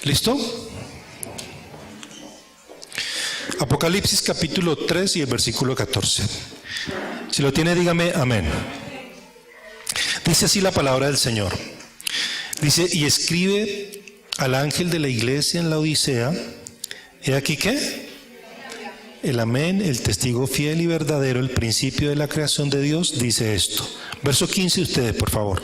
¿Listo? Apocalipsis capítulo 3 y el versículo 14. Si lo tiene, dígame amén. Dice así la palabra del Señor. Dice, y escribe al ángel de la iglesia en la Odisea. ¿He aquí qué? El amén, el testigo fiel y verdadero, el principio de la creación de Dios, dice esto. Verso 15 ustedes, por favor.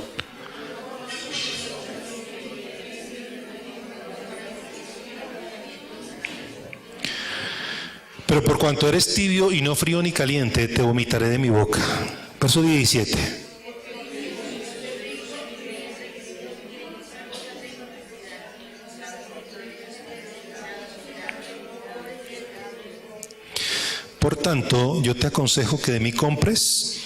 Pero por cuanto eres tibio y no frío ni caliente, te vomitaré de mi boca. Verso 17. Por tanto, yo te aconsejo que de mí compres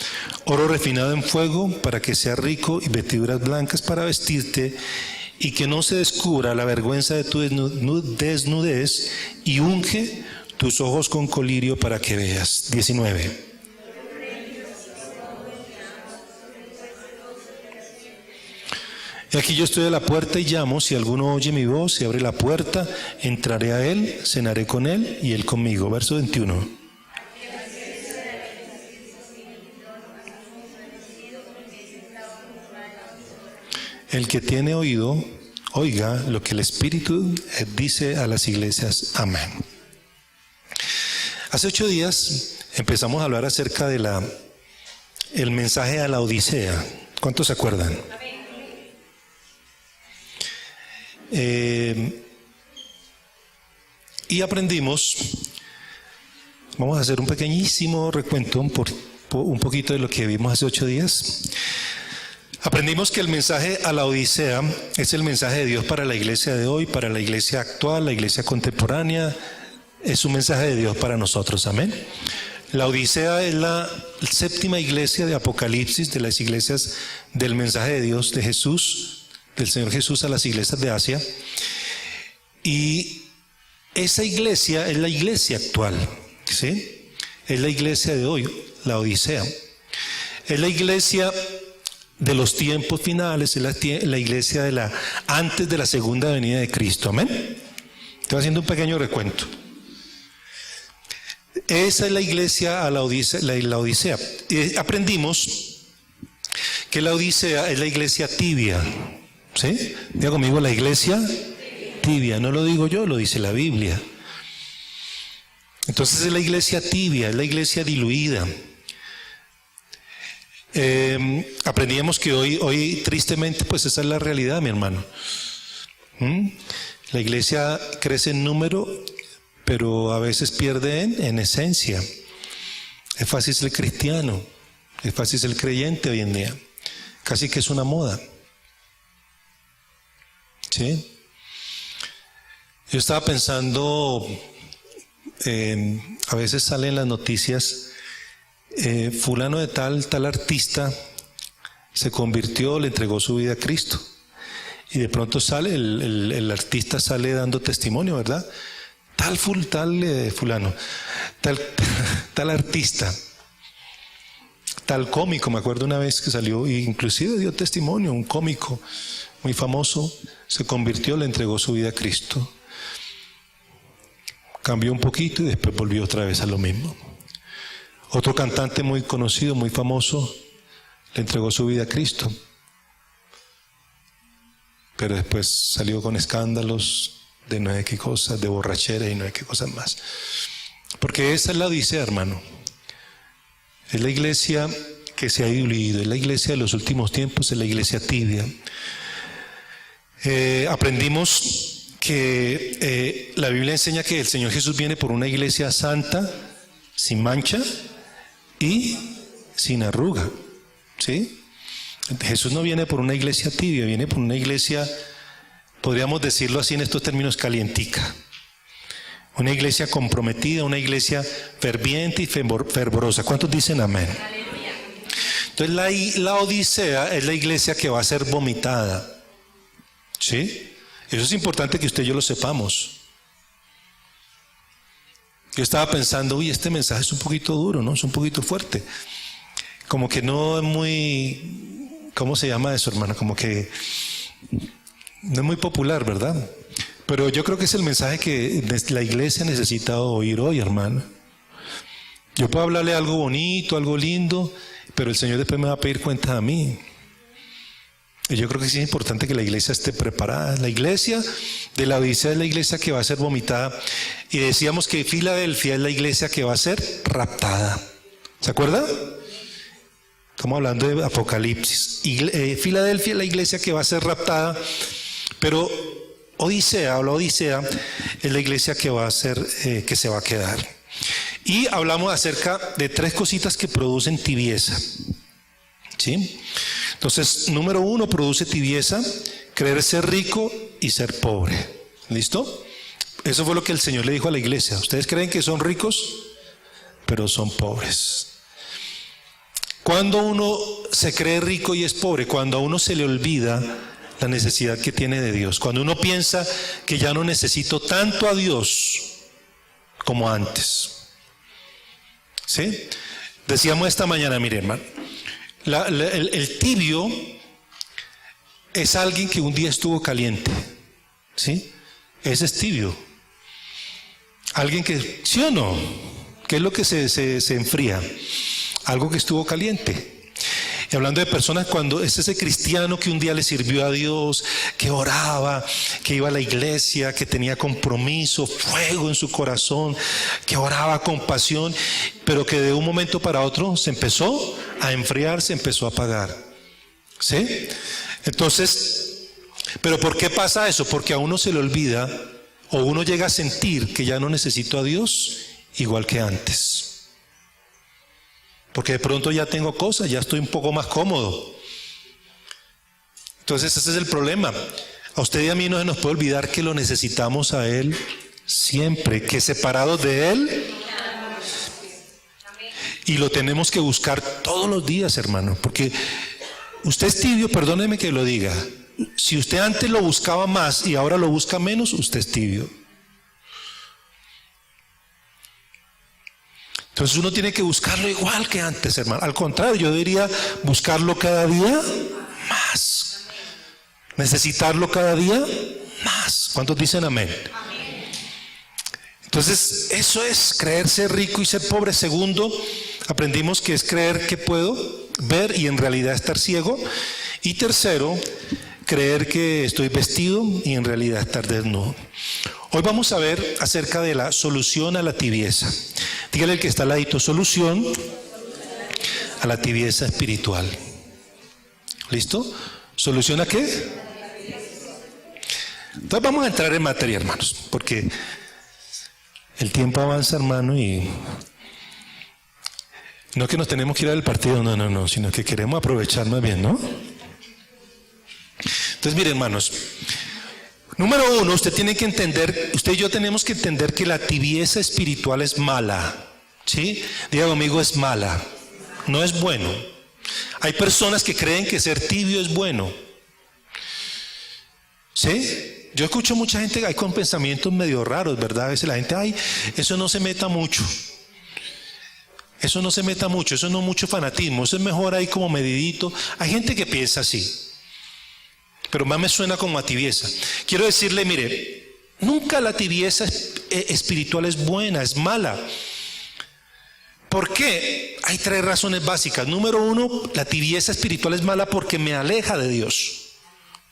oro refinado en fuego para que seas rico y vestiduras blancas para vestirte y que no se descubra la vergüenza de tu desnudez y unge tus ojos con colirio para que veas. 19. Y aquí yo estoy a la puerta y llamo, si alguno oye mi voz y abre la puerta, entraré a él, cenaré con él y él conmigo. Verso 21. El que tiene oído, oiga lo que el Espíritu dice a las iglesias. Amén. Hace 8 días empezamos a hablar acerca de el mensaje a la Odisea. ¿Cuántos se acuerdan? Y aprendimos, vamos a hacer un pequeñísimo recuento, un poquito de lo que vimos hace 8 días. Aprendimos que el mensaje a la Odisea es el mensaje de Dios para la iglesia de hoy, para la iglesia actual, la iglesia contemporánea. Es un mensaje de Dios para nosotros, amén. La Odisea es la 7ª iglesia de Apocalipsis, de las iglesias del mensaje de Dios, de Jesús, del Señor Jesús a las iglesias de Asia. Y esa iglesia es la iglesia actual, ¿sí? Es la iglesia de hoy, la Odisea. Es la iglesia de los tiempos finales, es la iglesia antes de la segunda venida de Cristo, amén. Estoy haciendo un pequeño recuento. Esa es la iglesia a la Odisea. Aprendimos que la Odisea es la iglesia tibia, ¿sí? Diga conmigo, la iglesia tibia. No lo digo yo, lo dice la Biblia. Entonces es la iglesia tibia, es la iglesia diluida. Aprendíamos que hoy tristemente pues esa es la realidad, mi hermano. La iglesia crece en número, pero a veces pierde en esencia. Es fácil ser cristiano, es fácil ser creyente hoy en día, casi que es una moda, ¿sí? Yo estaba pensando, a veces salen las noticias, fulano de tal artista se convirtió, le entregó su vida a Cristo, y de pronto sale el artista sale dando testimonio, ¿verdad? Fulano, tal artista, tal cómico, me acuerdo una vez que salió e inclusive dio testimonio, un cómico muy famoso se convirtió, le entregó su vida a Cristo, cambió un poquito y después volvió otra vez a lo mismo. Otro cantante muy conocido, muy famoso, le entregó su vida a Cristo, pero después salió con escándalos de no sé qué cosas, de borrachera y no sé qué cosas más. Porque esa es la Odisea, hermano. Es la iglesia que se ha diluido, es la iglesia de los últimos tiempos, es la iglesia tibia. Aprendimos que la Biblia enseña que el Señor Jesús viene por una iglesia santa, sin mancha y sin arruga, ¿sí? Jesús no viene por una iglesia tibia, viene por una iglesia, podríamos decirlo así en estos términos, calientica. Una iglesia comprometida, una iglesia ferviente y fervorosa. ¿Cuántos dicen amén? Entonces la Odisea es la iglesia que va a ser vomitada, ¿sí? Eso es importante que usted y yo lo sepamos. Yo estaba pensando, este mensaje es un poquito duro, ¿no? Es un poquito fuerte. Como que no es muy, ¿cómo se llama eso, hermano? Como que no es muy popular, ¿verdad? Pero yo creo que es el mensaje que la iglesia necesita oír hoy, hermano. Yo puedo hablarle algo bonito, algo lindo, pero el Señor después me va a pedir cuenta a mí. Y yo creo que sí es importante que la iglesia esté preparada. La iglesia de la Odisea es la iglesia que va a ser vomitada. Y decíamos que Filadelfia es la iglesia que va a ser raptada. ¿Se acuerda? Estamos hablando de Apocalipsis. Filadelfia es la iglesia que va a ser raptada, pero Odisea es la iglesia que va a ser, que se va a quedar. Y hablamos acerca de 3 cositas que producen tibieza. ¿Sí? Entonces, número 1, produce tibieza, creer ser rico y ser pobre. ¿Listo? Eso fue lo que el Señor le dijo a la iglesia. Ustedes creen que son ricos, pero son pobres. Cuando uno se cree rico y es pobre, cuando a uno se le olvida la necesidad que tiene de Dios, cuando uno piensa que ya no necesito tanto a Dios como antes. ¿Sí? Decíamos esta mañana, mire, hermano, el tibio es alguien que un día estuvo caliente. ¿Sí? Ese es tibio. Alguien que, ¿sí o no? ¿Qué es lo que se enfría? Algo que estuvo caliente. Y hablando de personas, cuando es ese cristiano que un día le sirvió a Dios, que oraba, que iba a la iglesia, que tenía compromiso, fuego en su corazón, que oraba con pasión, pero que de un momento para otro se empezó a enfriar, se empezó a apagar. ¿Sí? Entonces, ¿pero por qué pasa eso? Porque a uno se le olvida, o uno llega a sentir que ya no necesito a Dios igual que antes. Porque de pronto ya tengo cosas, ya estoy un poco más cómodo. Entonces ese es el problema. A usted y a mí no se nos puede olvidar que lo necesitamos a Él siempre, que separados de Él. Y lo tenemos que buscar todos los días, hermano. Porque usted es tibio, perdóneme que lo diga. Si usted antes lo buscaba más y ahora lo busca menos, usted es tibio. Entonces uno tiene que buscarlo igual que antes, hermano. Al contrario, yo diría buscarlo cada día más. Necesitarlo cada día más. ¿Cuántos dicen amén? Entonces, eso es creer ser rico y ser pobre. Segundo, aprendimos que es creer que puedo ver y en realidad estar ciego. Y tercero, creer que estoy vestido y en realidad estar desnudo. Hoy vamos a ver acerca de la solución a la tibieza. Dígale al que está al ladito, solución a la tibieza espiritual. ¿Listo? ¿Solución a qué? Entonces vamos a entrar en materia, hermanos, porque el tiempo avanza, hermano, y no es que nos tenemos que ir al partido, no, sino que queremos aprovechar más bien, ¿no? Entonces, miren, hermanos, número 1, usted tiene que entender, usted y yo tenemos que entender que la tibieza espiritual es mala. ¿Sí? Diga conmigo, es mala. No es bueno. Hay personas que creen que ser tibio es bueno. ¿Sí? Yo escucho mucha gente hay con pensamientos medio raros, ¿verdad? A veces la gente, ay, eso no se meta mucho. Eso no se meta mucho, eso no es mucho fanatismo, eso es mejor ahí como medidito. Hay gente que piensa así. Pero más me suena como a tibieza. Quiero decirle, mire, nunca la tibieza espiritual es buena, es mala. ¿Por qué? Hay 3 razones básicas. Número 1, la tibieza espiritual es mala porque me aleja de Dios.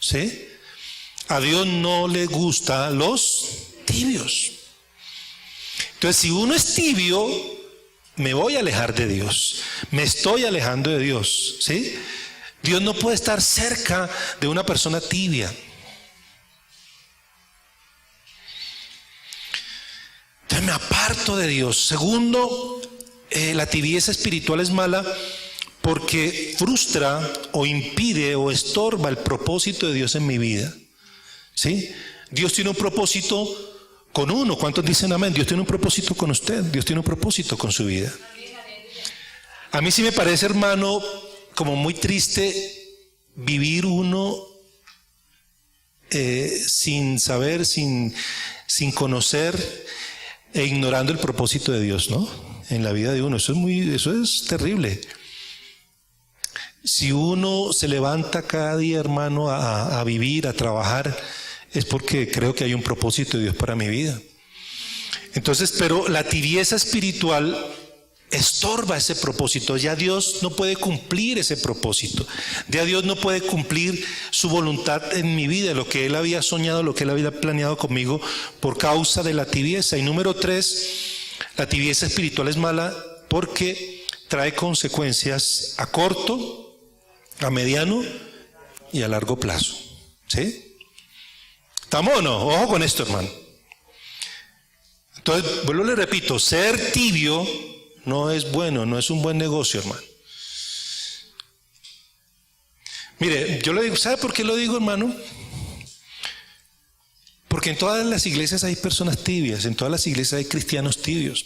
¿Sí? A Dios no le gustan los tibios. Entonces, si uno es tibio, me voy a alejar de Dios. Me estoy alejando de Dios. ¿Sí? Dios no puede estar cerca de una persona tibia. Entonces me aparto de Dios. Segundo, la tibieza espiritual es mala porque frustra o impide o estorba el propósito de Dios en mi vida. ¿Sí? Dios tiene un propósito con uno. ¿Cuántos dicen amén? Dios tiene un propósito con usted. Dios tiene un propósito con su vida. A mí sí me parece, hermano, como muy triste vivir uno sin saber, sin conocer e ignorando el propósito de Dios, ¿no? En la vida de uno. Eso es terrible. Si uno se levanta cada día, hermano, a vivir, a trabajar, es porque creo que hay un propósito de Dios para mi vida. Entonces, pero la tibieza espiritual estorba ese propósito. Ya Dios no puede cumplir ese propósito. Ya Dios no puede cumplir su voluntad en mi vida, lo que Él había soñado, lo que Él había planeado conmigo por causa de la tibieza. Y número 3, la tibieza espiritual es mala porque trae consecuencias a corto, a mediano y a largo plazo. ¿Sí? ¿Estamos o no? Ojo con esto, hermano. Entonces, vuelvo le repito, ser tibio no es bueno, no es un buen negocio, hermano. Mire, yo le digo, ¿sabe por qué lo digo, hermano? Porque en todas las iglesias hay personas tibias, en todas las iglesias hay cristianos tibios.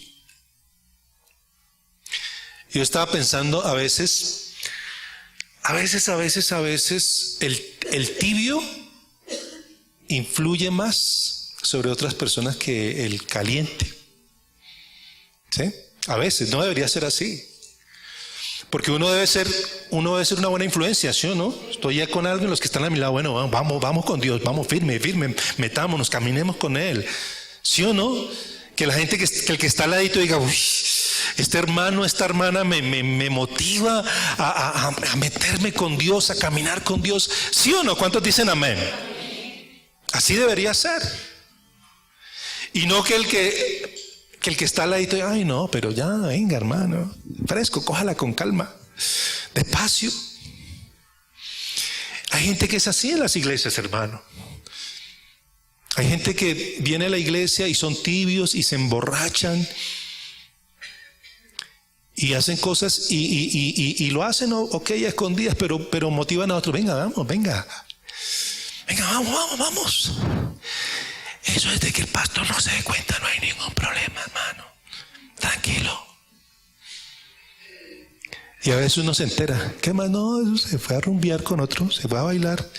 Yo estaba pensando a veces, el tibio influye más sobre otras personas que el caliente. ¿Sí? A veces, no debería ser así. Porque uno debe ser una buena influencia, ¿sí o no? Estoy ya con alguien, los que están a mi lado, bueno, vamos con Dios, vamos firme, metámonos, caminemos con Él. ¿Sí o no? Que la gente, que el que está al ladito diga, uy, este hermano, esta hermana me motiva a meterme con Dios, a caminar con Dios. ¿Sí o no? ¿Cuántos dicen amén? Así debería ser. Y no que el que está al ladito, ay no, pero ya, venga hermano, fresco, cójala con calma, despacio. Hay gente que es así en las iglesias, hermano. Hay gente que viene a la iglesia y son tibios y se emborrachan y hacen cosas y lo hacen, ok, a escondidas, pero motivan a otros, venga, vamos. Eso es de que el pastor no se dé cuenta, no hay ningún problema, hermano. Tranquilo. Y a veces uno se entera, ¿qué más? No, se fue a rumbear con otro, se fue a bailar.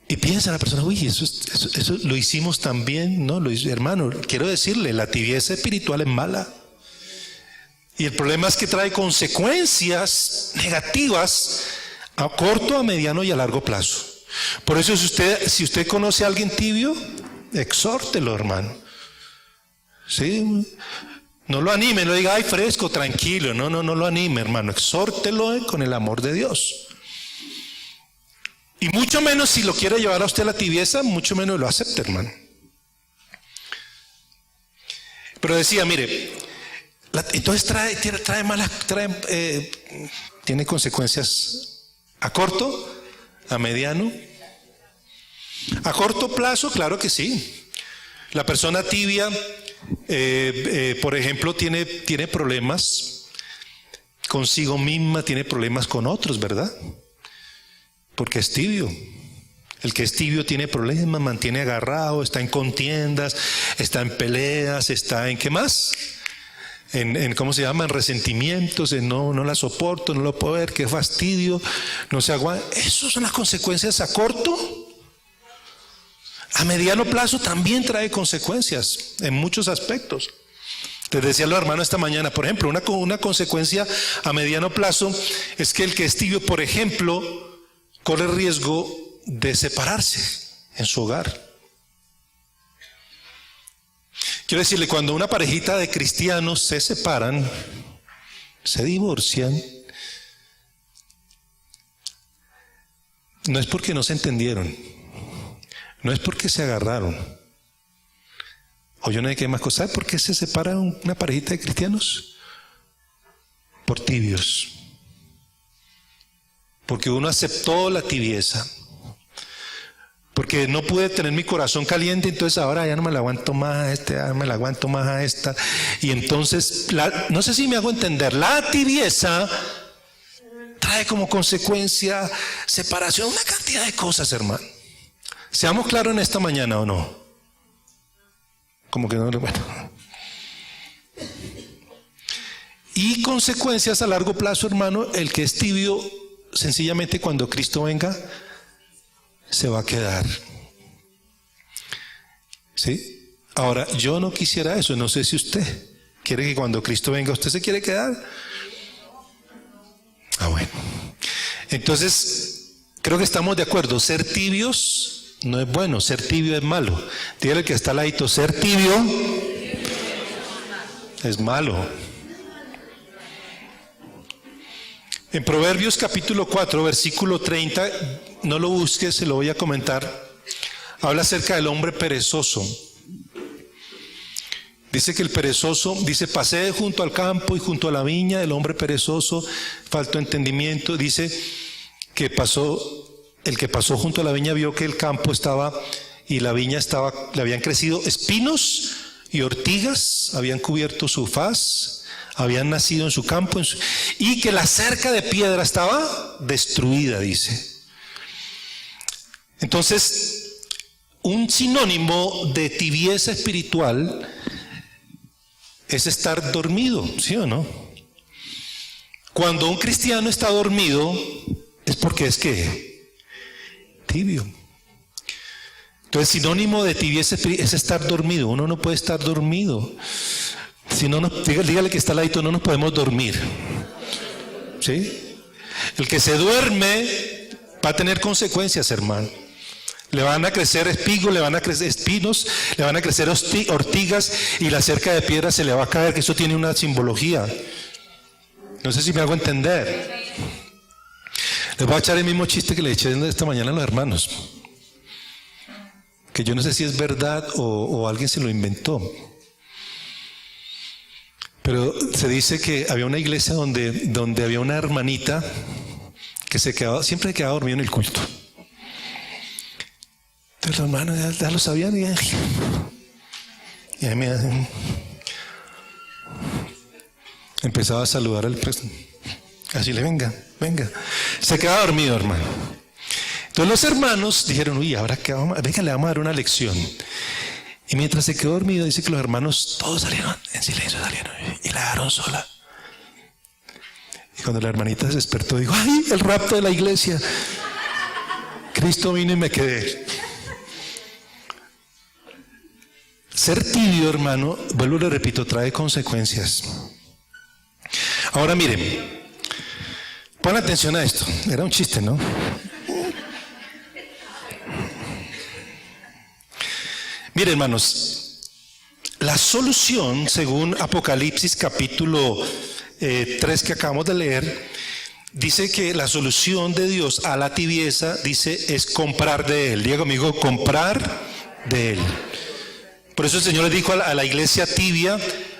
Y piensa la persona, uy, eso lo hicimos también, ¿no? Hermano, quiero decirle, la tibieza espiritual es mala. Y el problema es que trae consecuencias negativas a corto, a mediano y a largo plazo. Por eso si usted conoce a alguien tibio, exhórtelo, hermano. ¿Sí? No lo anime, no diga, ay, fresco, tranquilo. No lo anime, hermano. Exhórtelo con el amor de Dios. Y mucho menos si lo quiere llevar a usted a la tibieza, mucho menos lo acepte, hermano. Pero decía, mire, entonces tiene consecuencias a corto, a mediano, a corto plazo, claro que sí. La persona tibia, por ejemplo, tiene problemas consigo misma, tiene problemas con otros, ¿verdad? Porque es tibio. El que es tibio tiene problemas, mantiene agarrado, está en contiendas, está en peleas, está en ¿qué más? ¿Cómo se llama? En resentimientos, en no la soporto, no lo puedo ver, qué fastidio, no se aguanta. Esas son las consecuencias a corto. A mediano plazo también trae consecuencias en muchos aspectos. Les decía a los hermanos esta mañana, por ejemplo, una consecuencia a mediano plazo es que el que es tibio, por ejemplo, corre riesgo de separarse en su hogar. Quiero decirle, cuando una parejita de cristianos se separan, se divorcian, no es porque no se entendieron, no es porque se agarraron, o yo no sé qué más cosas. ¿Sabe por qué se separa una parejita de cristianos? Por tibios. Porque uno aceptó la tibieza. Porque no pude tener mi corazón caliente, entonces ahora ya no me la aguanto más a este, ya me la aguanto más a esta. Y entonces, no sé si me hago entender, la tibieza trae como consecuencia separación, una cantidad de cosas, hermano. Seamos claros en esta mañana, ¿o no? Como que no, bueno. Y consecuencias a largo plazo, hermano, el que es tibio, sencillamente cuando Cristo venga, se va a quedar. ¿Sí? Ahora, yo no quisiera eso, no sé si usted quiere que cuando Cristo venga, ¿usted se quiere quedar? Ah, bueno. Entonces, Creo que estamos de acuerdo. Ser tibios no es bueno, ser tibio es malo. Dígale que está al ladito, ser tibio es malo. En Proverbios capítulo 4, versículo 30, no lo busques, se lo voy a comentar. Habla acerca del hombre perezoso. Dice que el perezoso, dice, pasé junto al campo y junto a la viña, el hombre perezoso, faltó entendimiento. Dice que el que pasó junto a la viña vio que el campo estaba y la viña estaba, le habían crecido espinos y ortigas, habían cubierto su faz, habían nacido en su campo, y que la cerca de piedra estaba destruida, dice. Entonces, un sinónimo de tibieza espiritual es estar dormido, ¿sí o no? Cuando un cristiano está dormido, es porque es que tibio. Entonces, sinónimo de tibieza es estar dormido. Uno no puede estar dormido. Si no, dígale que está al ladito, no nos podemos dormir. ¿Sí? El que se duerme va a tener consecuencias, hermano. Le van a crecer espigos, le van a crecer espinos, le van a crecer ortigas y la cerca de piedra se le va a caer, que eso tiene una simbología. No sé si me hago entender. Les voy a echar el mismo chiste que le eché esta mañana a los hermanos. Que yo no sé si es verdad o alguien se lo inventó. Pero se dice que había una iglesia donde había una hermanita que siempre se quedaba dormida en el culto. Entonces los hermanos ya lo sabían y ahí me empezaba a saludar al así le venga. Se quedaba dormido, hermano. Entonces los hermanos dijeron, uy, ahora que venga, le vamos a dar una lección. Y mientras se quedó dormido, dice que los hermanos todos salieron en silencio, y la dejaron sola. Y cuando la hermanita se despertó, dijo, ay, el rapto de la iglesia. Cristo vino y me quedé. Ser tibio, hermano, vuelvo y le repito, trae consecuencias. Ahora miren, pon atención a esto. Era un chiste, ¿no? Miren, hermanos, la solución, según Apocalipsis capítulo 3 que acabamos de leer, dice que la solución de Dios a la tibieza, dice, es comprar de Él. Diga conmigo, comprar de Él. Por eso el Señor le dijo a la iglesia tibia,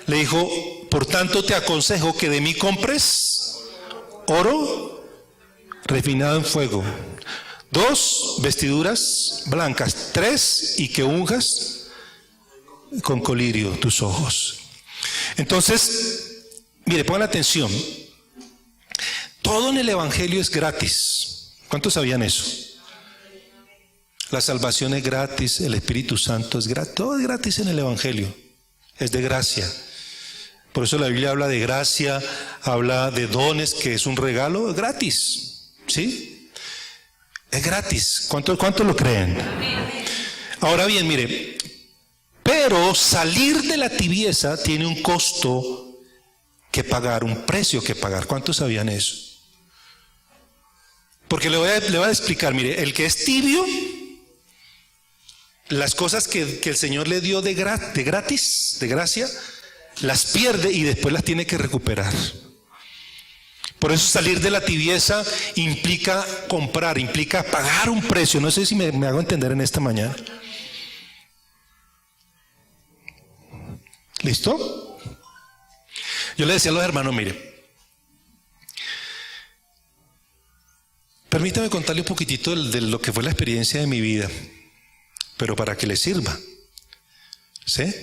le dijo, por tanto te aconsejo que de mí compres oro refinado en fuego. 2, vestiduras blancas. 3, y que unjas con colirio tus ojos. Entonces, mire, pongan atención. Todo en el Evangelio es gratis. ¿Cuántos sabían eso? La salvación es gratis, el Espíritu Santo es gratis, todo es gratis en el Evangelio, es de gracia. Por eso la Biblia habla de gracia, habla de dones, que es un regalo, es gratis, ¿sí? Es gratis. ¿Cuánto lo creen? Ahora bien, mire, pero salir de la tibieza tiene un costo que pagar, un precio que pagar. ¿Cuántos sabían eso? Porque le voy a explicar, mire, el que es tibio, las cosas que el Señor le dio de gratis, de gracia, las pierde y después las tiene que recuperar. Por eso salir de la tibieza implica comprar, implica pagar un precio. No sé si me hago entender en esta mañana. ¿Listo? Yo le decía a los hermanos, mire, permítame contarle un poquitito de lo que fue la experiencia de mi vida, pero para que le sirva. ¿Sí?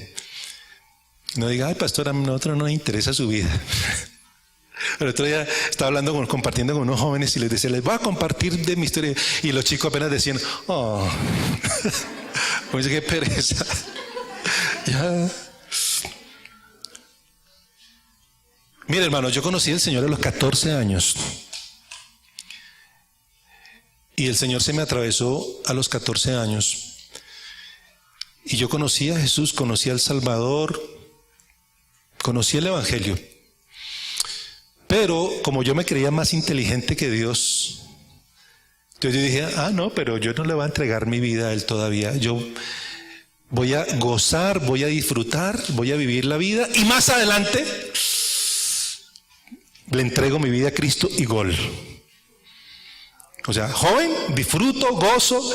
No diga, ay, pastor, a nosotros no nos interesa su vida. El otro día estaba compartiendo con unos jóvenes y les decía, les voy a compartir de mi historia. Y los chicos apenas decían, oh, pues qué pereza. Ya. Mire, hermano, yo conocí al Señor a los 14 años. Y el Señor se me atravesó a los 14 años. Y yo conocí a Jesús, conocí al Salvador, conocí el Evangelio. Pero como yo me creía más inteligente que Dios, Entonces yo dije, no, pero yo no le voy a entregar mi vida a él todavía. Yo voy a gozar, voy a disfrutar, voy a vivir la vida y más adelante le entrego mi vida a Cristo y gol. O sea, joven, disfruto, gozo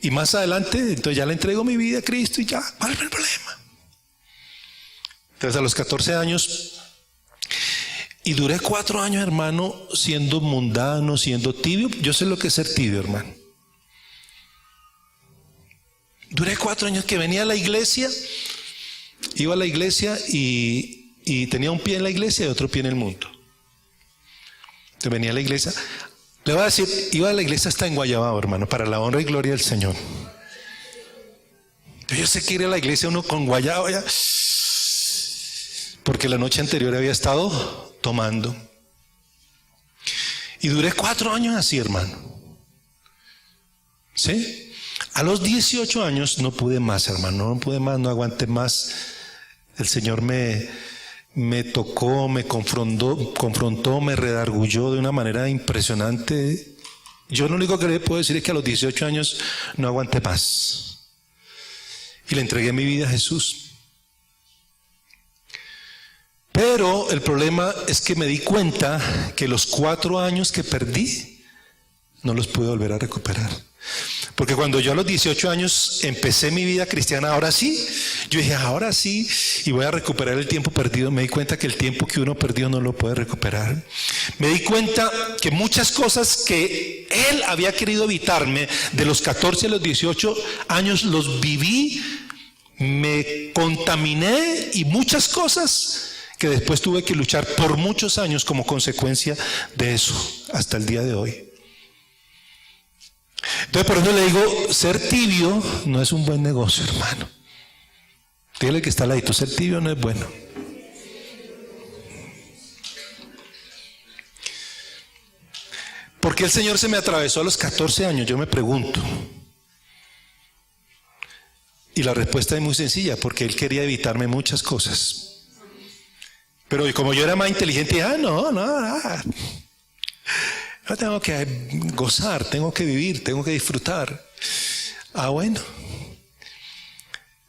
y más adelante entonces ya le entrego mi vida a Cristo y ya, ¿cuál es el problema? Entonces a los 14 años, y duré 4 años, hermano, siendo mundano, siendo tibio. Yo sé lo que es ser tibio, hermano. Duré 4 años que venía a la iglesia, iba a la iglesia y tenía un pie en la iglesia y otro pie en el mundo. Entonces venía a la iglesia, le voy a decir, iba a la iglesia hasta en Guayabao, hermano, para la honra y gloria del Señor. Yo sé que ir a la iglesia uno con guayabo ya, porque la noche anterior había estado tomando. Y duré 4 años así, hermano. ¿Sí? A los 18 años no pude más, hermano, no pude más, no aguanté más. El Señor me tocó, me confrontó, me redargulló de una manera impresionante. Yo lo único que le puedo decir es que a los 18 años no aguanté más. Y le entregué mi vida a Jesús. Pero el problema es que me di cuenta que los 4 años que perdí no los pude volver a recuperar. Porque cuando yo a los 18 años empecé mi vida cristiana, ahora sí, yo dije, ahora sí, y voy a recuperar el tiempo perdido. Me di cuenta que el tiempo que uno perdió no lo puede recuperar. Me di cuenta que muchas cosas que Él había querido evitarme, de los 14 a los 18 años los viví, me contaminé y muchas cosas que después tuve que luchar por muchos años como consecuencia de eso, hasta el día de hoy. Entonces por eso le digo, ser tibio no es un buen negocio, hermano. Dígale que está al ladito, ser tibio no es bueno. ¿Por qué el Señor se me atravesó a los 14 años? Yo me pregunto. Y la respuesta es muy sencilla, porque Él quería evitarme muchas cosas. Pero como yo era más inteligente, no, yo tengo que gozar, tengo que vivir, tengo que disfrutar. Bueno.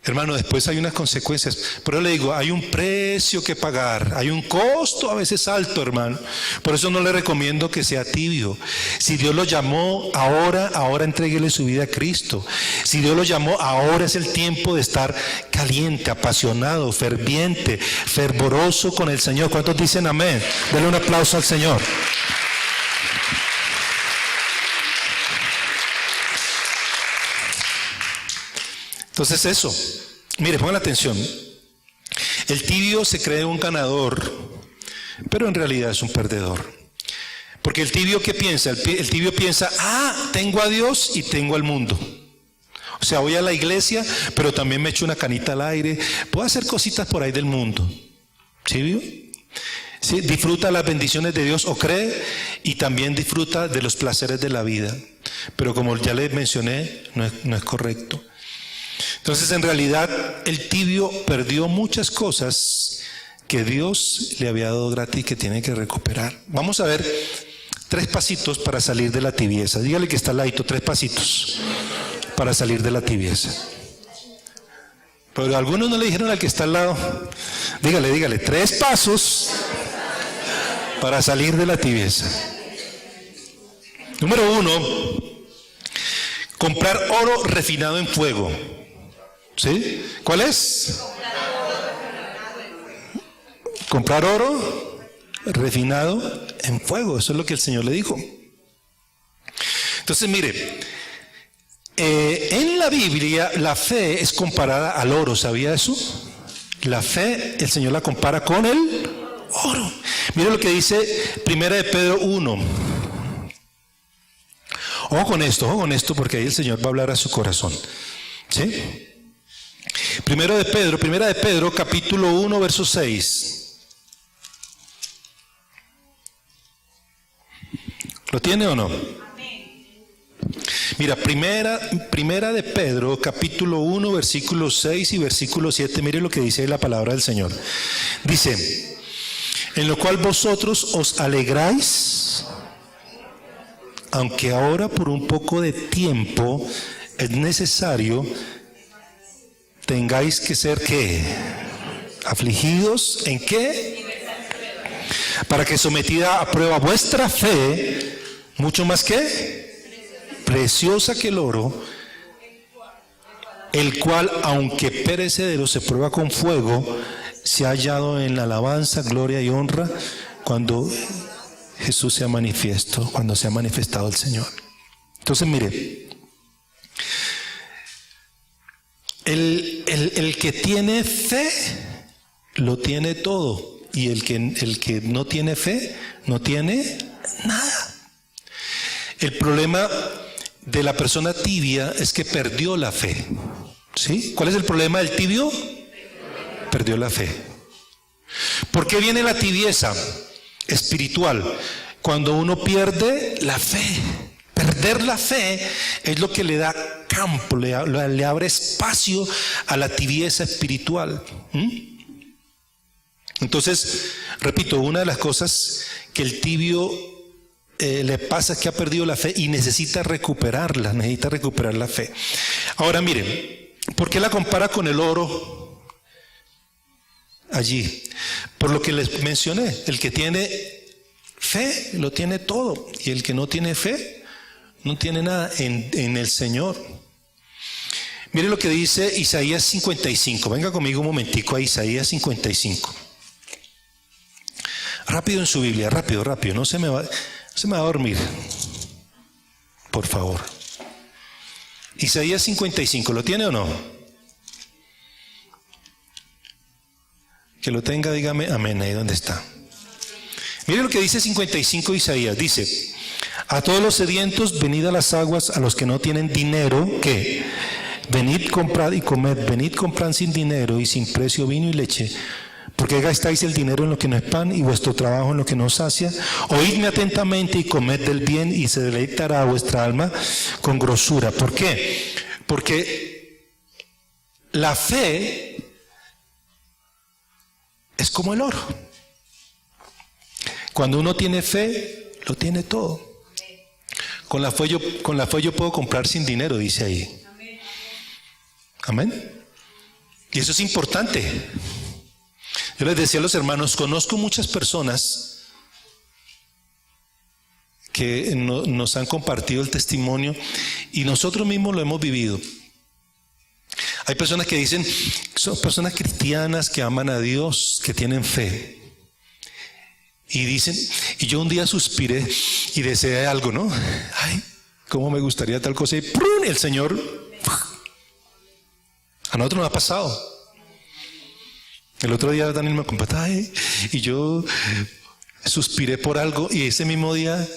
Hermano, después hay unas consecuencias. Pero le digo, hay un precio que pagar, hay un costo a veces alto, hermano. Por eso no le recomiendo que sea tibio. Si Dios lo llamó ahora entréguele su vida a Cristo. Si Dios lo llamó, ahora es el tiempo de estar caliente, apasionado, ferviente, fervoroso con el Señor. ¿Cuántos dicen amén? Denle un aplauso al Señor. Entonces eso, mire, pongan atención. El tibio se cree un ganador, pero en realidad es un perdedor. Porque el tibio, ¿qué piensa? El tibio piensa, tengo a Dios y tengo al mundo. O sea, voy a la iglesia, pero también me echo una canita al aire. Puedo hacer cositas por ahí del mundo. ¿Sí, vio? Sí, disfruta las bendiciones de Dios o cree y también disfruta de los placeres de la vida. Pero como ya les mencioné, no es correcto. Entonces, en realidad, el tibio perdió muchas cosas que Dios le había dado gratis y que tiene que recuperar. Vamos a ver 3 pasitos para salir de la tibieza. Dígale que está al ladito, 3 pasitos para salir de la tibieza. Pero algunos no le dijeron al que está al lado. Dígale, 3 pasos para salir de la tibieza. Número 1, comprar oro refinado en fuego. ¿Sí? ¿Cuál es? Comprar oro refinado en fuego. Eso es lo que el Señor le dijo. Entonces, mire, en la Biblia la fe es comparada al oro. ¿Sabía eso? La fe, el Señor la compara con el oro. Mire lo que dice 1 de Pedro 1. Ojo con esto, porque ahí el Señor va a hablar a su corazón. ¿Sí? Primera de Pedro, capítulo 1, verso 6. ¿Lo tiene o no? Mira, primera de Pedro, capítulo 1, versículo 6 y versículo 7. Mire lo que dice la palabra del Señor. Dice, en lo cual vosotros os alegráis. aunque ahora por un poco de tiempo es necesario, tengáis que ser ¿qué? Afligidos, ¿en qué? Para que sometida a prueba vuestra fe, mucho más que preciosa que el oro, el cual, aunque perecedero, se prueba con fuego, se ha hallado en la alabanza, gloria y honra cuando Jesús sea manifiesto, cuando sea manifestado el Señor. Entonces, mire, el que tiene fe lo tiene todo, y el que no tiene fe no tiene nada. El problema de la persona tibia es que perdió la fe. ¿Sí? ¿Cuál es el problema del tibio? Perdió la fe. ¿Por qué viene la tibieza espiritual? Cuando uno pierde la fe. Perder la fe es lo que le da campo, le abre espacio a la tibieza espiritual. Entonces, repito, una de las cosas que el tibio le pasa es que ha perdido la fe y necesita recuperar la fe. Ahora miren, ¿por qué la compara con el oro allí? Por lo que les mencioné, el que tiene fe lo tiene todo, y el que no tiene fe no tiene nada en el Señor. Mire lo que dice Isaías 55, venga conmigo un momentico a Isaías 55. Rápido en su Biblia, rápido, no se me va a dormir, por favor. Isaías 55, ¿lo tiene o no? Que lo tenga, dígame amén, ahí donde está. Mire lo que dice 55 Isaías, dice: a todos los sedientos, venid a las aguas, a los que no tienen dinero, ¿qué? Venid, comprad y comed, venid, comprad sin dinero y sin precio vino y leche. ¿Por qué gastáis el dinero en lo que no es pan y vuestro trabajo en lo que no sacia? Oídme atentamente y comed del bien, y se deleitará vuestra alma con grosura. ¿Por qué? Porque la fe es como el oro. Cuando uno tiene fe, lo tiene todo. Con la fe yo puedo comprar sin dinero, dice ahí. Amén. Y eso es importante. Yo les decía a los hermanos, conozco muchas personas que nos han compartido el testimonio y nosotros mismos lo hemos vivido. Hay personas que dicen, son personas cristianas que aman a Dios, que tienen fe. Y dicen, y yo un día suspiré y deseé algo, ¿no? Ay, cómo me gustaría tal cosa. Y ¡prum! El Señor, a nosotros nos ha pasado. El otro día Daniel me contó, y yo suspiré por algo, y ese mismo día,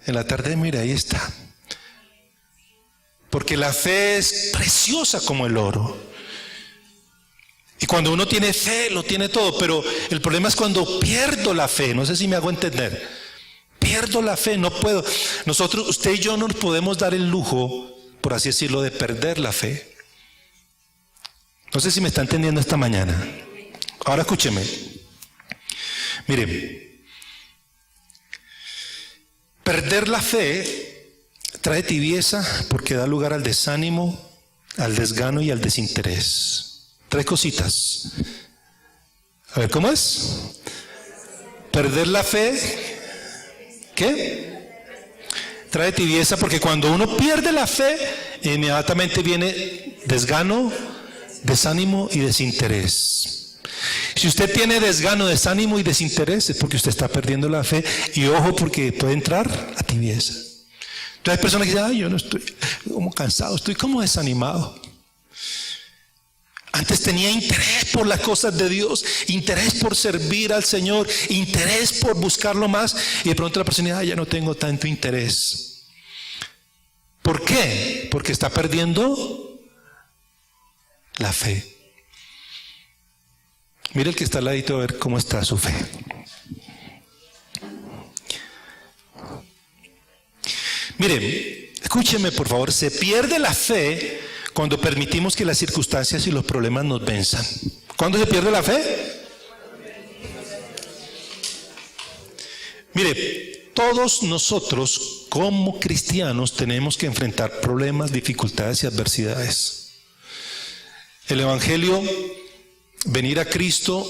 en la tarde, mira, ahí está. Porque la fe es preciosa como el oro. Y cuando uno tiene fe, lo tiene todo. Pero el problema es cuando pierdo la fe. No sé si me hago entender. Pierdo la fe, no puedo. Nosotros, usted y yo, no nos podemos dar el lujo, por así decirlo, de perder la fe. No sé si me está entendiendo esta mañana. Ahora escúcheme. Mire, perder la fe trae tibieza porque da lugar al desánimo, al desgano y al desinterés. Tres cositas. A ver, ¿cómo es? Perder la fe, ¿qué? Trae tibieza porque cuando uno pierde la fe, inmediatamente viene desgano, desánimo y desinterés. Si usted tiene desgano, desánimo y desinterés es porque usted está perdiendo la fe, y ojo, porque puede entrar a tibieza. Entonces hay personas que dicen, yo no estoy como cansado, estoy como desanimado. Antes tenía interés por las cosas de Dios, interés por servir al Señor, interés por buscarlo más, y de pronto la persona dice, ya no tengo tanto interés. ¿Por qué? Porque está perdiendo la fe. Mire el que está al ladito a ver cómo está su fe. Mire, escúcheme por favor, se pierde la fe cuando permitimos que las circunstancias y los problemas nos venzan. ¿Cuándo se pierde la fe? Mire, todos nosotros como cristianos tenemos que enfrentar problemas, dificultades y adversidades. El Evangelio, venir a Cristo,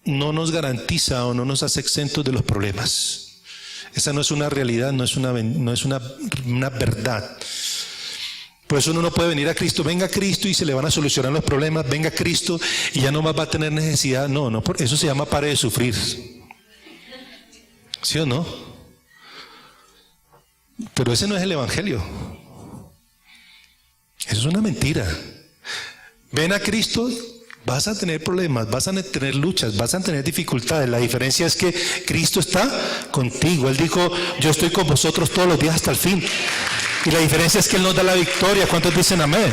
no nos garantiza o no nos hace exentos de los problemas. Esa no es una realidad, no es una verdad. Por eso uno no puede venir a Cristo, venga a Cristo y se le van a solucionar los problemas, venga a Cristo y ya no más va a tener necesidad. No, eso se llama pare de sufrir. ¿Sí o no? Pero ese no es el Evangelio. Eso es una mentira. Ven a Cristo, vas a tener problemas, vas a tener luchas, vas a tener dificultades. La diferencia es que Cristo está contigo. Él dijo, yo estoy con vosotros todos los días hasta el fin. Y la diferencia es que Él nos da la victoria. ¿Cuántos dicen amén?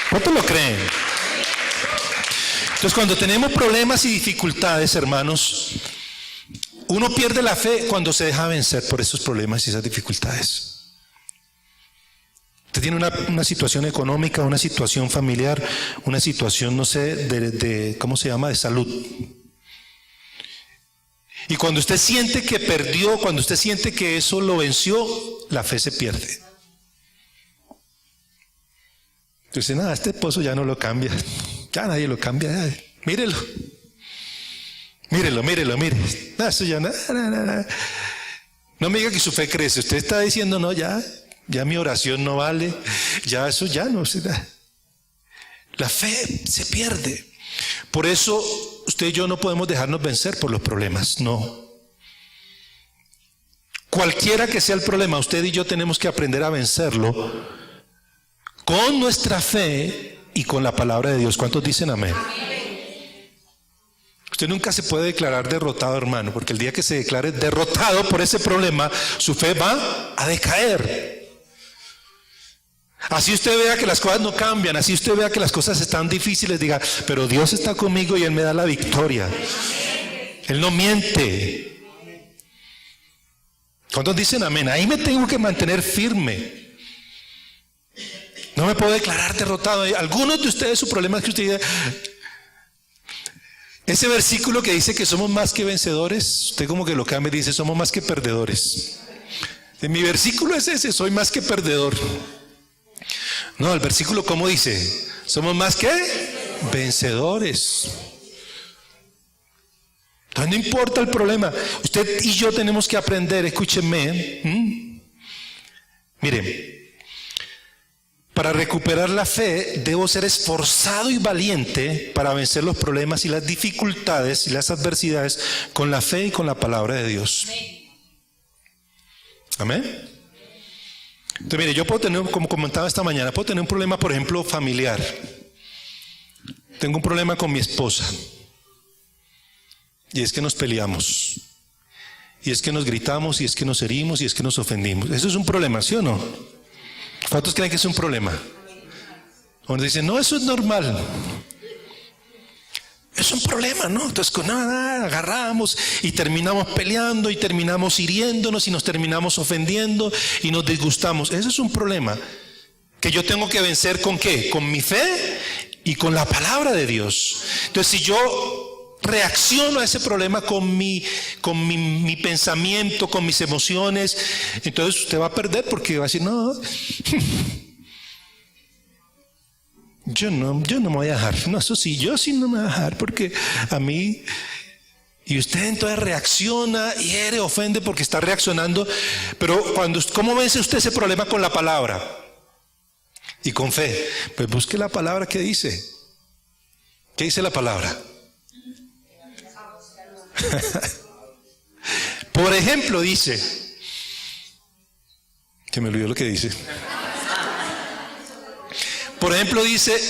¿Cuántos lo creen? Entonces, cuando tenemos problemas y dificultades, hermanos, uno pierde la fe cuando se deja vencer por esos problemas y esas dificultades. Usted tiene una situación económica, una situación familiar, una situación, no sé, ¿cómo se llama?, de salud. Y cuando usted siente que perdió, cuando usted siente que eso lo venció, la fe se pierde. Entonces, nada, este esposo ya no lo cambia, ya nadie lo cambia, ya, mírelo. Mire. No, eso ya no me diga que su fe crece. Usted está diciendo, no, ya mi oración no vale, ya eso ya no se da. La fe se pierde. Por eso usted y yo no podemos dejarnos vencer por los problemas, no. Cualquiera que sea el problema, usted y yo tenemos que aprender a vencerlo con nuestra fe y con la palabra de Dios. ¿Cuántos dicen amén? Usted nunca se puede declarar derrotado, hermano, porque el día que se declare derrotado por ese problema, su fe va a decaer. Así usted vea que las cosas no cambian, así usted vea que las cosas están difíciles, diga, pero Dios está conmigo y Él me da la victoria. Él no miente. ¿Cuántos dicen amén? Ahí me tengo que mantener firme. No me puedo declarar derrotado. Algunos de ustedes, su problema es que usted diga, ese versículo que dice que somos más que vencedores, usted como que lo cambia y dice, somos más que perdedores. Mi versículo es ese, soy más que perdedor. No, el versículo ¿cómo dice? Somos más que vencedores. Entonces no importa el problema. Usted y yo tenemos que aprender, escúchenme. Miren. Para recuperar la fe, debo ser esforzado y valiente para vencer los problemas y las dificultades y las adversidades con la fe y con la palabra de Dios. Amén. Entonces, mire, yo puedo tener, como comentaba esta mañana, puedo tener un problema, por ejemplo, familiar. Tengo un problema con mi esposa. Y es que nos peleamos. Y es que nos gritamos, y es que nos herimos, y es que nos ofendimos. Eso es un problema, ¿sí o no? ¿Cuántos creen que es un problema? Cuando dicen, no, eso es normal. Es un problema, ¿no? Entonces con nada agarramos y terminamos peleando y terminamos hiriéndonos y nos terminamos ofendiendo y nos disgustamos. Eso es un problema que yo tengo que vencer ¿con qué? Con mi fe y con la palabra de Dios. Entonces si yo reacciono a ese problema con mi pensamiento, con mis emociones, entonces usted va a perder porque va a decir, no, yo no me voy a dejar. No, eso sí, yo sí no me voy a dejar porque a mí... Y usted entonces reacciona, hiere, ofende porque está reaccionando. Pero ¿cómo vence usted ese problema? Con la palabra y con fe. Pues busque la palabra que dice. ¿Qué dice la palabra? Por ejemplo, dice, que me olvidó lo que dice. Por ejemplo, dice,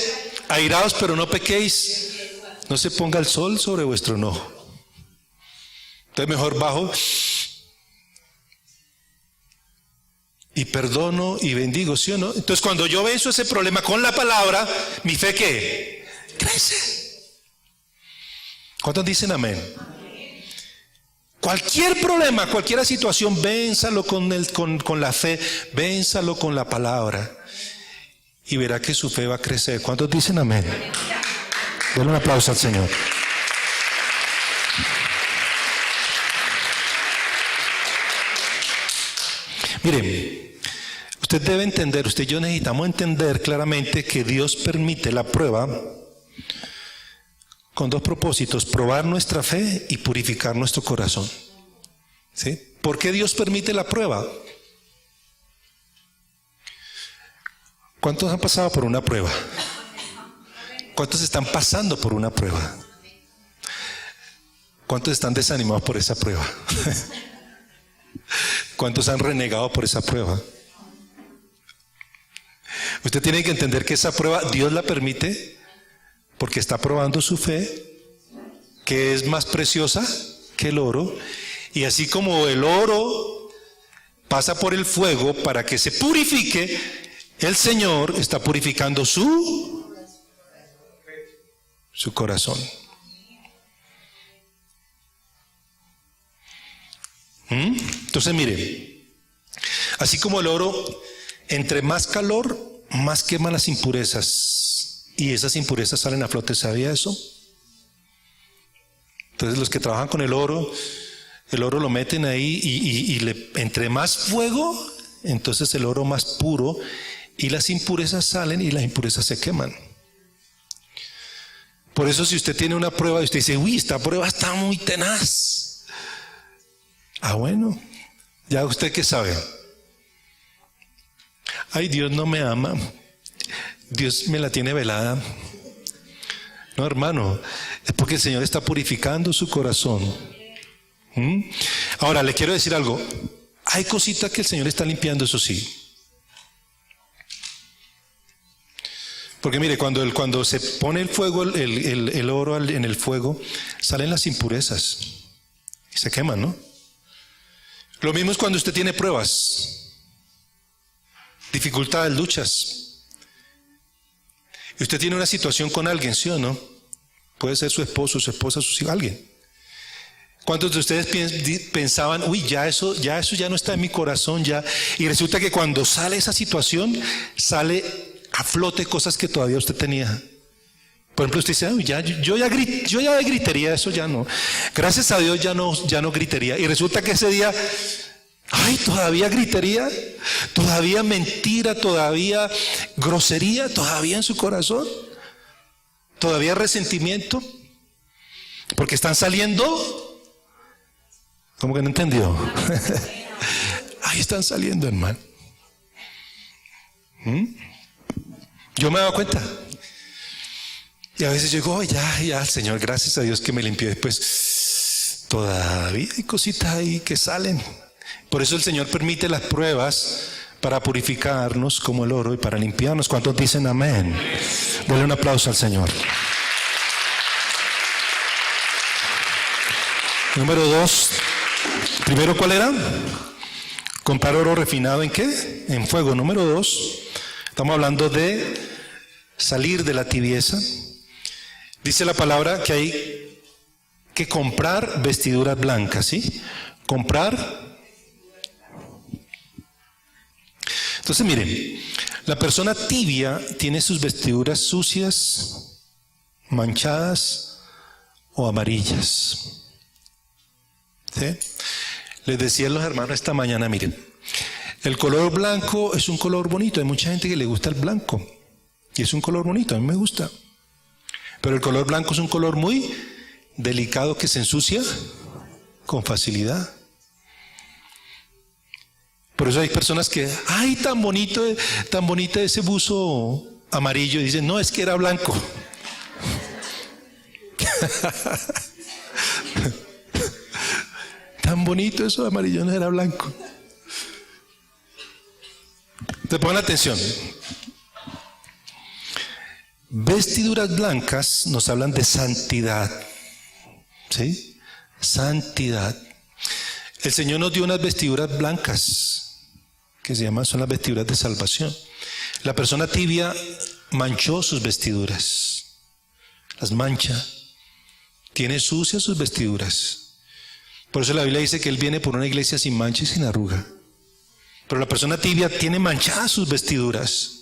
airaos pero no pequéis, no se ponga el sol sobre vuestro enojo. Entonces mejor bajo y perdono y bendigo, ¿sí o no? Entonces cuando yo venzo ese problema con la palabra, mi fe ¿qué? Crece. ¿Cuántos dicen amén? Cualquier problema, cualquier situación, vénsalo con la fe, vénsalo con la palabra y verá que su fe va a crecer. ¿Cuántos dicen amén? Denle un aplauso al Señor. Mire, usted debe entender, usted y yo necesitamos entender claramente que Dios permite la prueba con dos propósitos: probar nuestra fe y purificar nuestro corazón. ¿Sí? ¿Por qué Dios permite la prueba? ¿Cuántos han pasado por una prueba? ¿Cuántos están pasando por una prueba? ¿Cuántos están desanimados por esa prueba? ¿Cuántos han renegado por esa prueba? Usted tiene que entender que esa prueba Dios la permite porque está probando su fe, que es más preciosa que el oro, y así como el oro pasa por el fuego para que se purifique, el Señor está purificando su corazón. Entonces mire, así como el oro, entre más calor, más quema las impurezas, y esas impurezas salen a flote. ¿Sabía eso? Entonces los que trabajan con el oro lo meten ahí y entre más fuego, entonces el oro más puro, y las impurezas salen y las impurezas se queman. Por eso si usted tiene una prueba y usted dice, uy, esta prueba está muy tenaz. Ah, bueno, ya usted qué sabe. Ay, Dios no me ama, Dios me la tiene velada. No, hermano, es porque el Señor está purificando su corazón. Ahora, le quiero decir algo. Hay cositas que el Señor está limpiando, eso sí. Porque mire, cuando se pone el fuego, el oro en el fuego, salen las impurezas y se queman, ¿no? Lo mismo es cuando usted tiene pruebas, dificultades, luchas. Y usted tiene una situación con alguien, ¿sí o no? Puede ser su esposo, su esposa, sus hijos, alguien. ¿Cuántos de ustedes pensaban, uy, ya eso ya no está en mi corazón ya? Y resulta que cuando sale esa situación, sale a flote cosas que todavía usted tenía. Por ejemplo, usted dice, yo ya gritaría, eso ya no. Gracias a Dios ya no gritaría. Y resulta que ese día, todavía gritaría, todavía mentira, todavía grosería, todavía en su corazón, todavía resentimiento, porque están saliendo. ¿Cómo que no entendió? Ahí están saliendo, hermano. Yo me he dado cuenta. Y a veces yo digo, ya, Señor, gracias a Dios que me limpió. Después, todavía hay cositas ahí que salen. Por eso el Señor permite las pruebas para purificarnos como el oro y para limpiarnos. ¿Cuántos dicen amén? Denle un aplauso al Señor. Número 2. Primero, ¿cuál era? Comprar oro refinado ¿en qué? En fuego. Número 2. Estamos hablando de salir de la tibieza. Dice la palabra que hay que comprar vestiduras blancas, ¿sí? Comprar. Entonces miren, la persona tibia tiene sus vestiduras sucias, manchadas o amarillas. ¿Sí? Les decía a los hermanos esta mañana, miren, el color blanco es un color bonito. Hay mucha gente que le gusta el blanco y es un color bonito, a mí me gusta. Pero el color blanco es un color muy delicado que se ensucia con facilidad. Por eso hay personas que, tan bonita ese buzo amarillo, y dicen, no, es que era blanco. Tan bonito eso amarillo, no era blanco. Te pongan atención. Vestiduras blancas nos hablan de santidad. ¿Sí? Santidad. El Señor nos dio unas vestiduras blancas que son las vestiduras de salvación. La persona tibia manchó sus vestiduras, las mancha, tiene sucias sus vestiduras. Por eso la Biblia dice que Él viene por una iglesia sin mancha y sin arruga. Pero la persona tibia tiene manchadas sus vestiduras.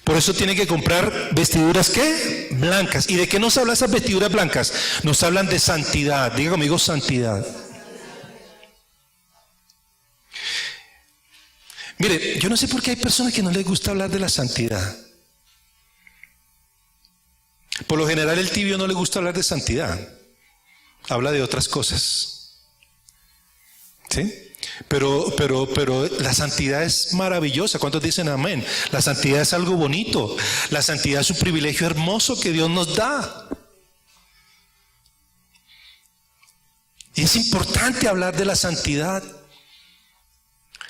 Por eso tiene que comprar vestiduras, ¿qué? Blancas. ¿Y de qué nos hablan esas vestiduras blancas? Nos hablan de santidad. Diga conmigo, santidad. Yo no sé por qué hay personas que no les gusta hablar de la santidad. Por lo general el tibio no le gusta hablar de santidad. Habla de otras cosas. ¿Sí? Pero la santidad es maravillosa. ¿Cuántos dicen amén? La santidad es algo bonito. La santidad es un privilegio hermoso que Dios nos da. Y es importante hablar de la santidad.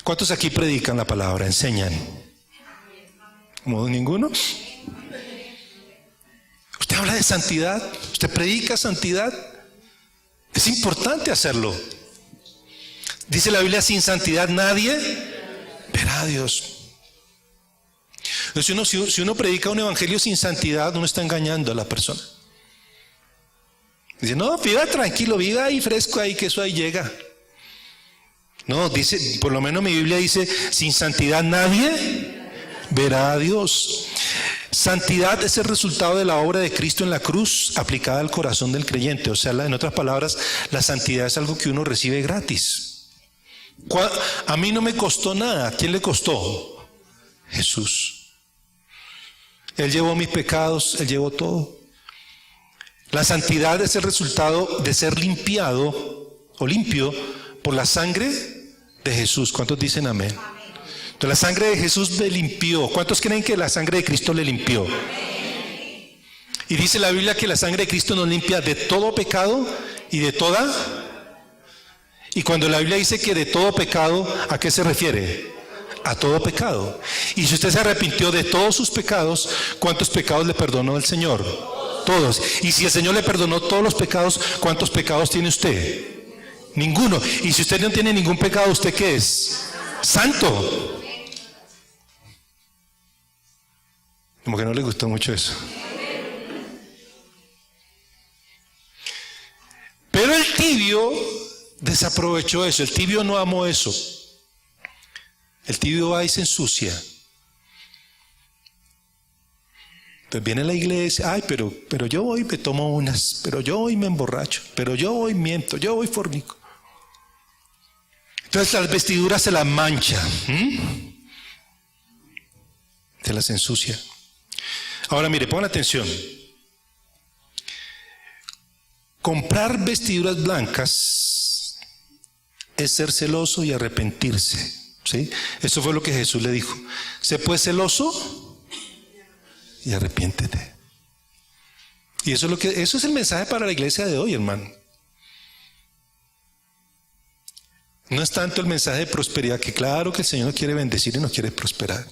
¿Cuántos aquí predican la palabra? ¿Enseñan? ¿Como ninguno? Usted habla de santidad, usted predica santidad. Es importante hacerlo. Dice la Biblia, sin santidad nadie verá a Dios. Entonces si uno predica un evangelio sin santidad, uno está engañando a la persona. Dice, no, viva tranquilo, viva ahí fresco ahí, que eso ahí llega. No, dice, por lo menos mi Biblia dice, sin santidad nadie verá a Dios. Santidad es el resultado de la obra de Cristo en la cruz aplicada al corazón del creyente. O sea, en otras palabras, la santidad es algo que uno recibe gratis. A mí no me costó nada. ¿A quién le costó? Jesús. Él llevó mis pecados, Él llevó todo. La santidad es el resultado de ser limpiado o limpio por la sangre de Jesús. ¿Cuántos dicen amén? Entonces la sangre de Jesús me limpió. ¿Cuántos creen que la sangre de Cristo le limpió? Y dice la Biblia que la sangre de Cristo nos limpia de todo pecado y de toda. Y cuando la Biblia dice que de todo pecado, ¿a qué se refiere? A todo pecado. Y si usted se arrepintió de todos sus pecados, ¿cuántos pecados le perdonó el Señor? Todos. Y si el Señor le perdonó todos los pecados, ¿cuántos pecados tiene usted? Ninguno. Y si usted no tiene ningún pecado, ¿usted qué es? Santo. Como que no le gustó mucho eso. Pero el tibio desaprovechó eso. El tibio no amó eso. El tibio va y se ensucia. Entonces viene a la iglesia, ay, pero yo voy y me tomo unas, pero yo voy y me emborracho, pero yo voy y miento, yo voy y fornico. Entonces las vestiduras se las mancha, se las ensucia. Ahora mire, pongan atención. Comprar vestiduras blancas es ser celoso y arrepentirse. ¿Sí? Eso fue lo que Jesús le dijo. Sé pues celoso y arrepiéntete. Y eso es el mensaje para la iglesia de hoy, hermano. No es tanto el mensaje de prosperidad, que claro que el Señor nos quiere bendecir y nos quiere prosperar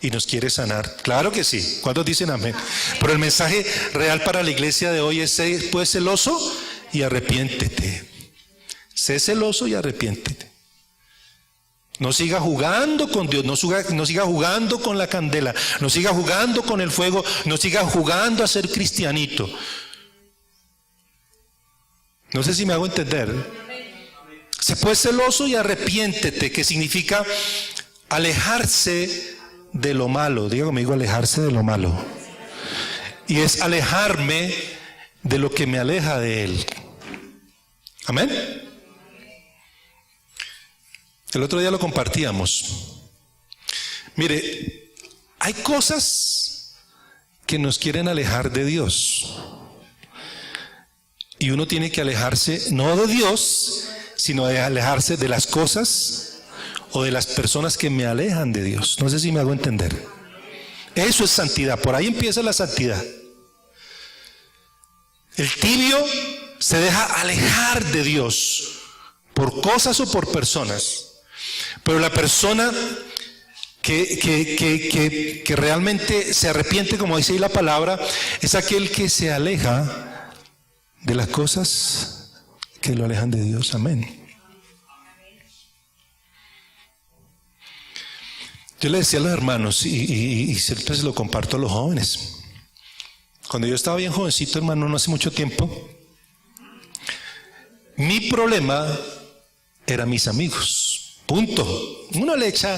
y nos quiere sanar. Claro que sí. ¿Cuántos dicen amén? Pero el mensaje real para la iglesia de hoy es: sé pues celoso y arrepiéntete. Sé celoso y arrepiéntete. No siga jugando con Dios, no siga jugando con la candela, no siga jugando con el fuego, no siga jugando a ser cristianito. No sé si me hago entender. Sé pues celoso y arrepiéntete, que significa alejarse de lo malo. Diga conmigo, alejarse de lo malo. Y es alejarme de lo que me aleja de Él. Amén. El otro día lo compartíamos. Mire, hay cosas que nos quieren alejar de Dios. Y uno tiene que alejarse no de Dios, sino de alejarse de las cosas o de las personas que me alejan de Dios. No sé si me hago entender. Eso es santidad. Por ahí empieza la santidad. El tibio se deja alejar de Dios por cosas o por personas. Pero la persona que realmente se arrepiente, como dice ahí la palabra, es aquel que se aleja de las cosas que lo alejan de Dios. Amén. Yo le decía a los hermanos, y siempre se lo comparto a los jóvenes. Cuando yo estaba bien jovencito, hermano, no hace mucho tiempo, mi problema eran mis amigos. Punto. Uno le echa,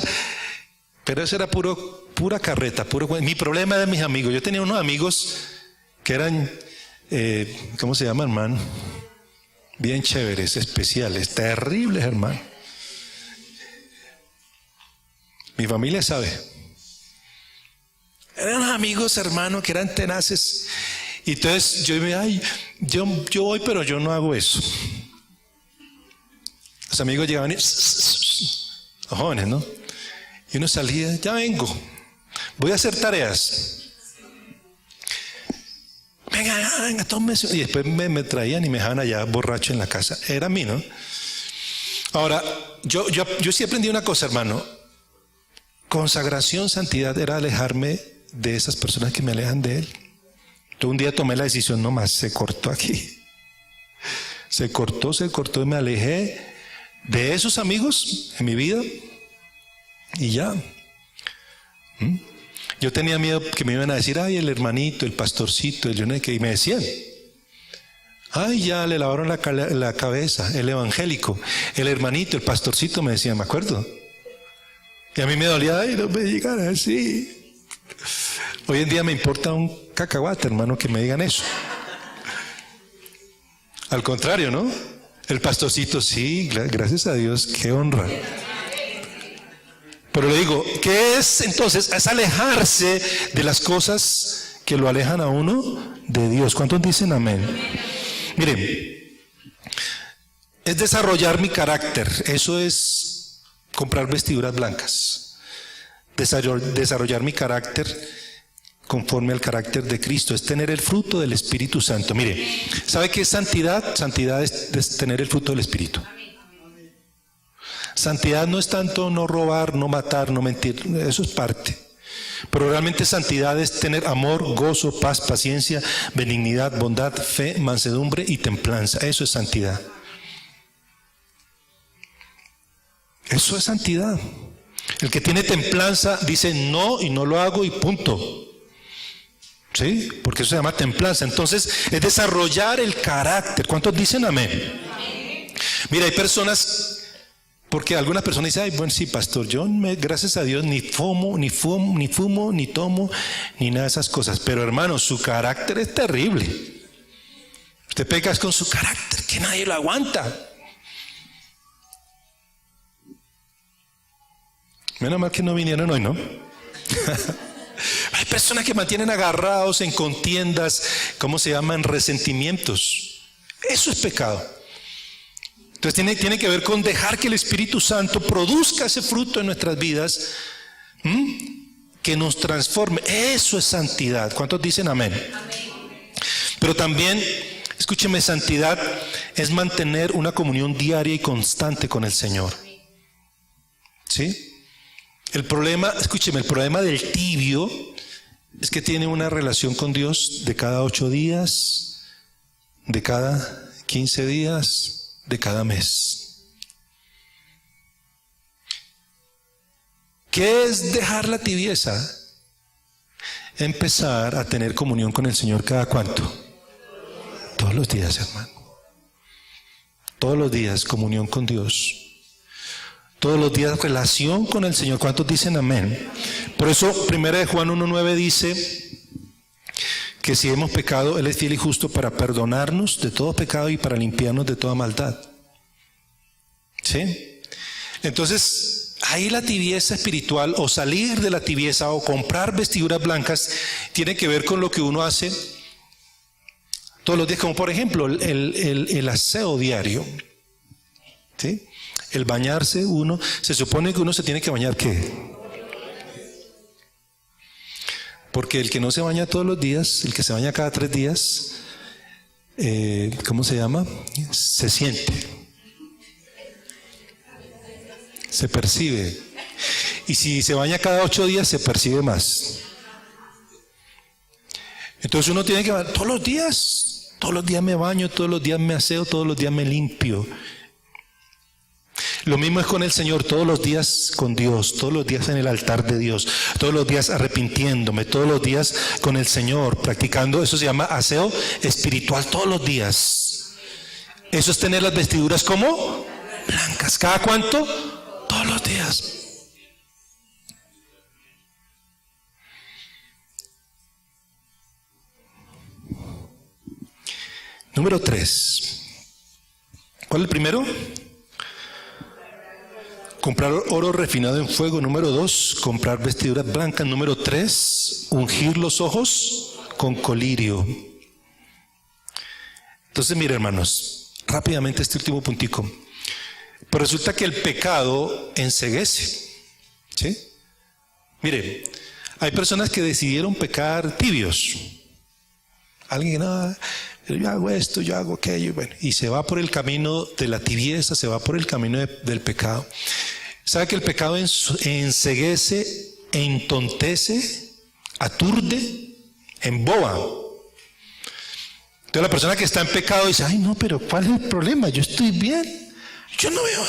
pero eso era pura carreta, mi problema era mis amigos. Yo tenía unos amigos que eran, ¿cómo se llama, hermano? Bien chéveres, especiales, terribles, hermano. Mi familia sabe. Eran amigos, hermano, que eran tenaces. Y entonces yo voy, pero yo no hago eso. Los amigos llegaban y, los jóvenes, ¿no? Y uno salía, ya vengo, voy a hacer tareas. Venga, tómese. Y después me traían y me dejaban allá borracho en la casa. Era a mí, ¿no? Ahora, yo sí aprendí una cosa, hermano. Consagración, santidad era alejarme de esas personas que me alejan de Él. Yo un día tomé la decisión, no más, se cortó aquí. Se cortó y me alejé de esos amigos en mi vida y ya. Yo tenía miedo que me iban a decir, ay, el hermanito, el pastorcito, el yoneque, y me decían, ay, ya le lavaron la cabeza, el evangélico, el hermanito, el pastorcito, me decían, me acuerdo. Y a mí me dolía, ay, no me digan así. Hoy en día me importa un cacahuate, hermano, que me digan eso. Al contrario, ¿no? El pastorcito, sí, gracias a Dios, qué honra. Pero le digo, ¿qué es entonces? Es alejarse de las cosas que lo alejan a uno de Dios. ¿Cuántos dicen amén? Miren, es desarrollar mi carácter. Eso es comprar vestiduras blancas. Desarrollar mi carácter conforme al carácter de Cristo. Es tener el fruto del Espíritu Santo. Mire, ¿sabe qué es santidad? Santidad es tener el fruto del Espíritu. Santidad no es tanto no robar, no matar, no mentir, eso es parte. Pero realmente santidad es tener amor, gozo, paz, paciencia, benignidad, bondad, fe, mansedumbre y templanza. Eso es santidad. Eso es santidad. El que tiene templanza dice no y no lo hago y punto. ¿Sí? Porque eso se llama templanza. Entonces es desarrollar el carácter. ¿Cuántos dicen amén? Mira, hay personas... Porque algunas personas dicen, ay, bueno, sí, pastor, yo gracias a Dios ni fumo, ni tomo, ni nada de esas cosas. Pero hermano, su carácter es terrible. Usted peca con su carácter, que nadie lo aguanta. Menos mal que no vinieron hoy, ¿no? Hay personas que mantienen agarrados en contiendas, ¿cómo se llaman? Resentimientos. Eso es pecado. Entonces tiene que ver con dejar que el Espíritu Santo produzca ese fruto en nuestras vidas, que nos transforme. Eso es santidad. ¿Cuántos dicen amén? Amén. Pero también, escúcheme, santidad es mantener una comunión diaria y constante con el Señor. ¿Sí? El problema del tibio es que tiene una relación con Dios de cada 8 días, de cada 15 días, de cada mes. ¿Qué es dejar la tibieza? Empezar a tener comunión con el Señor cada cuánto. Todos los días, hermano. Todos los días comunión con Dios. Todos los días relación con el Señor. ¿Cuántos dicen amén? Por eso 1 Juan 1:9 dice que si hemos pecado, Él es fiel y justo para perdonarnos de todo pecado y para limpiarnos de toda maldad. ¿Sí? Entonces, ahí la tibieza espiritual, o salir de la tibieza, o comprar vestiduras blancas, tiene que ver con lo que uno hace todos los días, como por ejemplo el aseo diario. ¿Sí? El bañarse, se supone que uno se tiene que bañar, ¿qué? Porque el que no se baña todos los días, el que se baña cada 3 días, ¿cómo se llama? Se siente. Se percibe. Y si se baña cada 8 días, se percibe más. Entonces uno tiene que bañar todos los días me baño, todos los días me aseo, todos los días me limpio. Lo mismo es con el Señor, todos los días con Dios, todos los días en el altar de Dios, todos los días arrepintiéndome, todos los días con el Señor, practicando, eso se llama aseo espiritual, todos los días. Eso es tener las vestiduras como blancas. ¿Cada cuánto? Todos los días. Número 3. ¿Cuál es el primero? comprar oro refinado en fuego, número 2, comprar vestiduras blancas, número 3, ungir los ojos con colirio. Entonces, mire, hermanos, rápidamente este último puntico. Pero resulta que el pecado enceguece, ¿sí? Mire, hay personas que decidieron pecar tibios. Alguien que no, yo hago esto, yo hago aquello, bueno, y se va por el camino de la tibieza, se va por el camino del pecado. ¿Sabe que el pecado enceguece, entontece, aturde, emboba? Entonces la persona que está en pecado dice, ay no, pero ¿cuál es el problema? Yo estoy bien, yo no veo,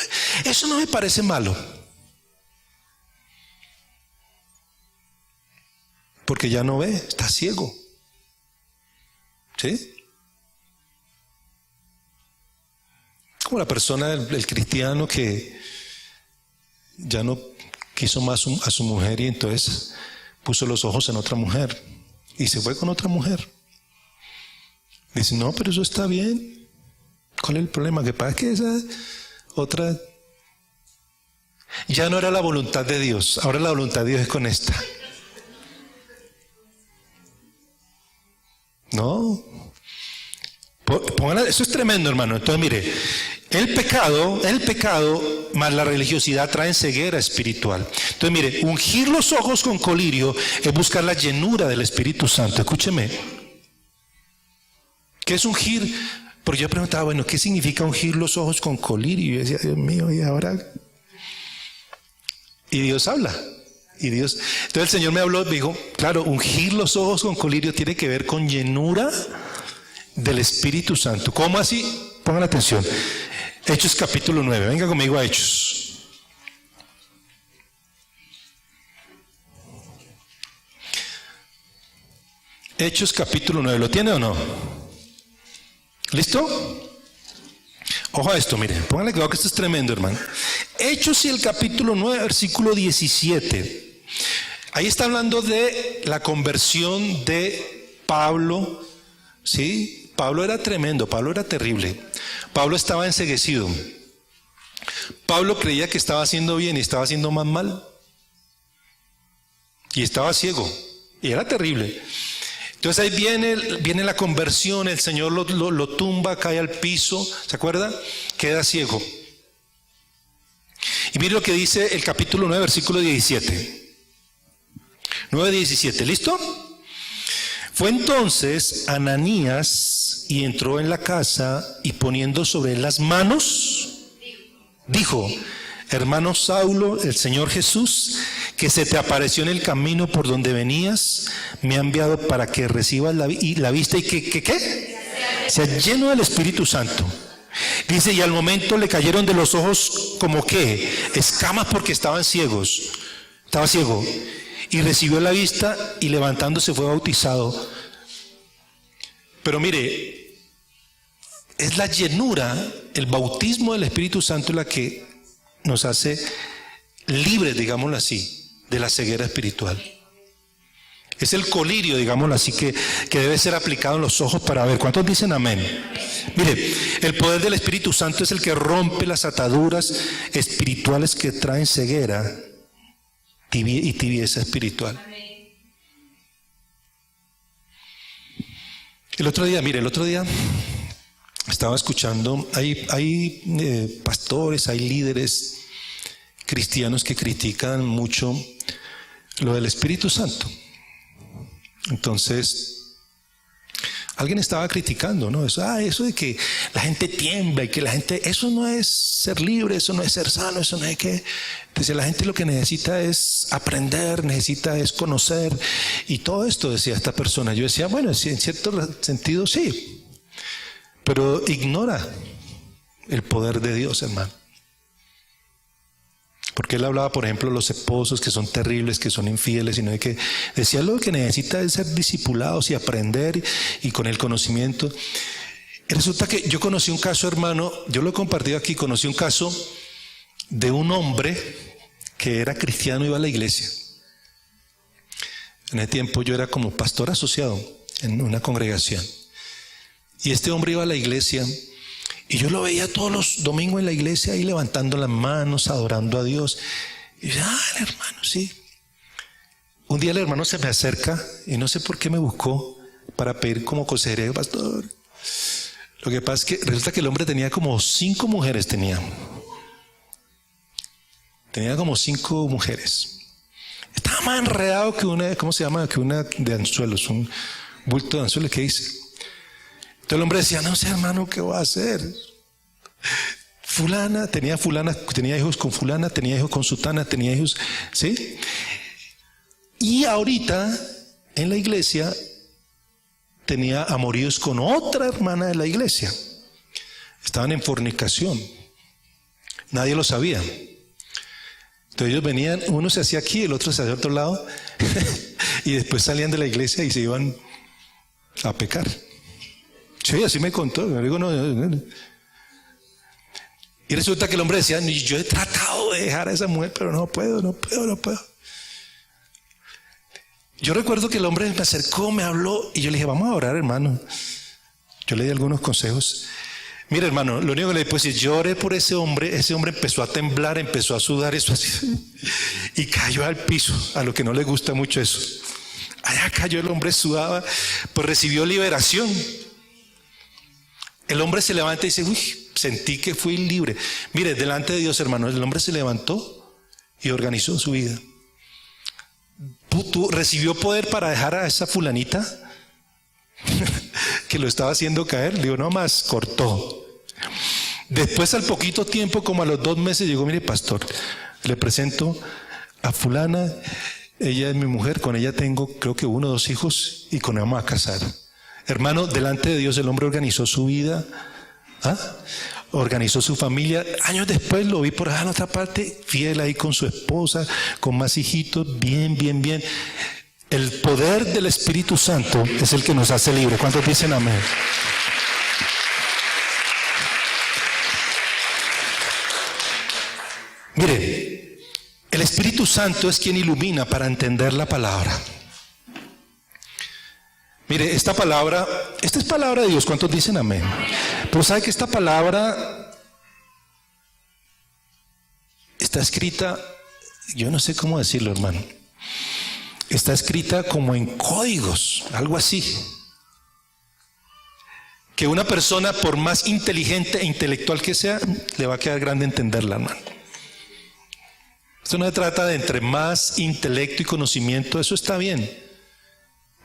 eso no me parece malo. Porque ya no ve, está ciego. ¿Sí? Como la persona, el cristiano que ya no quiso más a su mujer y entonces puso los ojos en otra mujer y se fue con otra mujer. Dice, no, pero eso está bien. ¿Cuál es el problema? Que pasa que esa otra ya no era la voluntad de Dios, ahora la voluntad de Dios es con esta. No. Eso es tremendo, hermano. Entonces, mire, el pecado más la religiosidad traen ceguera espiritual. Entonces, mire, ungir los ojos con colirio es buscar la llenura del Espíritu Santo. Escúcheme. ¿Qué es ungir? Porque yo preguntaba, bueno, ¿qué significa ungir los ojos con colirio? Y yo decía, Dios mío, ¿y ahora? Y Dios habla. Entonces el Señor me habló, me dijo, claro, ungir los ojos con colirio tiene que ver con llenura del Espíritu Santo. ¿Cómo así? Pongan atención. Hechos capítulo 9, venga conmigo a Hechos. Hechos capítulo 9, ¿lo tiene o no? ¿Listo? Ojo a esto, miren, pónganle cuidado que esto es tremendo, hermano. Hechos y el capítulo 9, versículo 17. Ahí está hablando de la conversión de Pablo, ¿sí? Pablo era tremendo, Pablo era terrible. Pablo estaba enceguecido. Pablo creía que estaba haciendo bien y estaba haciendo más mal. Y estaba ciego. Y era terrible. Entonces ahí viene la conversión, el Señor lo tumba, cae al piso, ¿se acuerda? Queda ciego. Y mire lo que dice el capítulo 9, versículo 17. 9:17, ¿listo? Fue entonces Ananías y entró en la casa y poniendo sobre él las manos, dijo, hermano Saulo, el Señor Jesús, que se te apareció en el camino por donde venías, me ha enviado para que recibas la vista y que ¿qué? Sea lleno del Espíritu Santo. Dice, y al momento le cayeron de los ojos como que escamas porque estaban ciegos. Estaba ciego. Y recibió la vista y levantándose fue bautizado. Pero mire, es la llenura, el bautismo del Espíritu Santo la que nos hace libres, digámoslo así, de la ceguera espiritual. Es el colirio, digámoslo así, que debe ser aplicado en los ojos para ver. ¿Cuántos dicen amén? Mire, el poder del Espíritu Santo es el que rompe las ataduras espirituales que traen ceguera y tibieza espiritual. El otro día estaba escuchando, hay pastores, hay líderes cristianos que critican mucho lo del Espíritu Santo. Entonces, alguien estaba criticando, ¿no? Eso de que la gente tiembla y que la gente, eso no es ser libre, eso no es ser sano, eso no es que... Entonces la gente lo que necesita es aprender, necesita es conocer y todo esto, decía esta persona. Yo decía, bueno, en cierto sentido sí, pero ignora el poder de Dios, hermano. Porque él hablaba, por ejemplo, de los esposos que son terribles, que son infieles, sino de que decía lo que necesita es ser discipulados y aprender y con el conocimiento. Y resulta que yo conocí un caso, hermano, yo lo he compartido aquí, conocí un caso de un hombre que era cristiano, iba a la iglesia. En ese tiempo yo era como pastor asociado en una congregación. Y este hombre iba a la iglesia Y yo lo veía todos los domingos en la iglesia ahí levantando las manos, adorando a Dios. Y yo, el hermano, sí. Un día el hermano se me acerca y no sé por qué me buscó para pedir como consejería, pastor. Lo que pasa es que resulta que el hombre tenía como 5 mujeres, tenía como 5 mujeres. Estaba más enredado que una, ¿cómo se llama? Que una de anzuelos, un bulto de anzuelos, ¿qué dice? Entonces el hombre decía, no sé, hermano, ¿qué voy a hacer? Fulana, tenía hijos con fulana, tenía hijos con sutana, tenía hijos, ¿sí? Y ahorita, en la iglesia, tenía amoríos con otra hermana de la iglesia. Estaban en fornicación. Nadie lo sabía. Entonces ellos venían, uno se hacía aquí, el otro se hacía al otro lado, y después salían de la iglesia y se iban a pecar. Sí, así me contó. Me digo, no. Y resulta que el hombre decía, yo he tratado de dejar a esa mujer, pero no puedo. Yo recuerdo que el hombre me acercó, me habló, y yo le dije, vamos a orar, hermano. Yo le di algunos consejos. Mira, hermano, lo único que le puedo decir, yo oré por ese hombre empezó a temblar, empezó a sudar, eso así, y cayó al piso, a lo que no le gusta mucho eso. Allá cayó el hombre, sudaba, pues recibió liberación. El hombre se levanta y dice, sentí que fui libre. Mire, delante de Dios, hermano, el hombre se levantó y organizó su vida. ¿Recibió poder para dejar a esa fulanita que lo estaba haciendo caer? Digo, no más, cortó. Después, al poquito tiempo, como a los 2 meses, llegó, mire, pastor, le presento a fulana, ella es mi mujer, con ella tengo creo que 1 o 2 hijos y con ella vamos a casar. Hermano, delante de Dios el hombre organizó su vida, organizó su familia. Años después lo vi por allá en otra parte, fiel ahí con su esposa, con más hijitos, bien. El poder del Espíritu Santo es el que nos hace libres. ¿Cuántos dicen amén? Mire, el Espíritu Santo es quien ilumina para entender la palabra. Mire, esta es palabra de Dios. ¿Cuántos dicen amén? Pero ¿sabe que esta palabra está escrita, yo no sé cómo decirlo, hermano, está escrita como en códigos, algo así, que una persona, por más inteligente e intelectual que sea, le va a quedar grande entenderla, hermano? Esto no se trata de entre más intelecto y conocimiento, eso está bien.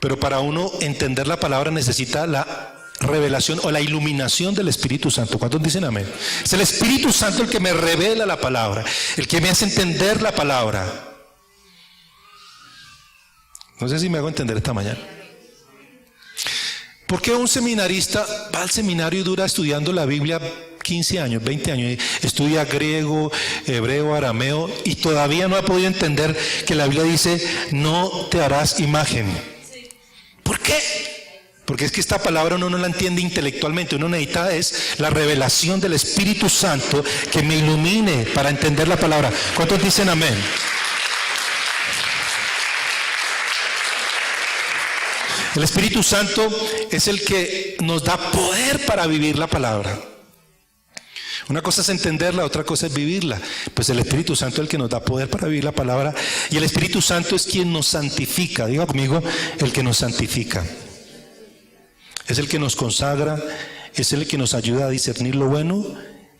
Pero para uno entender la palabra necesita la revelación o la iluminación del Espíritu Santo. ¿Cuántos dicen amén? Es el Espíritu Santo el que me revela la palabra, el que me hace entender la palabra. No sé si me hago entender esta mañana. ¿Por qué un seminarista va al seminario y dura estudiando la Biblia 15 años, 20 años, estudia griego, hebreo, arameo y todavía no ha podido entender que la Biblia dice, no te harás imagen? ¿Por qué? Porque es que esta palabra uno no la entiende intelectualmente, uno necesita es la revelación del Espíritu Santo que me ilumine para entender la palabra. ¿Cuántos dicen amén? El Espíritu Santo es el que nos da poder para vivir la palabra. Una cosa es entenderla, otra cosa es vivirla. Pues el Espíritu Santo es el que nos da poder para vivir la palabra. Y el Espíritu Santo es quien nos santifica. Diga conmigo, el que nos santifica. Es el que nos consagra, es el que nos ayuda a discernir lo bueno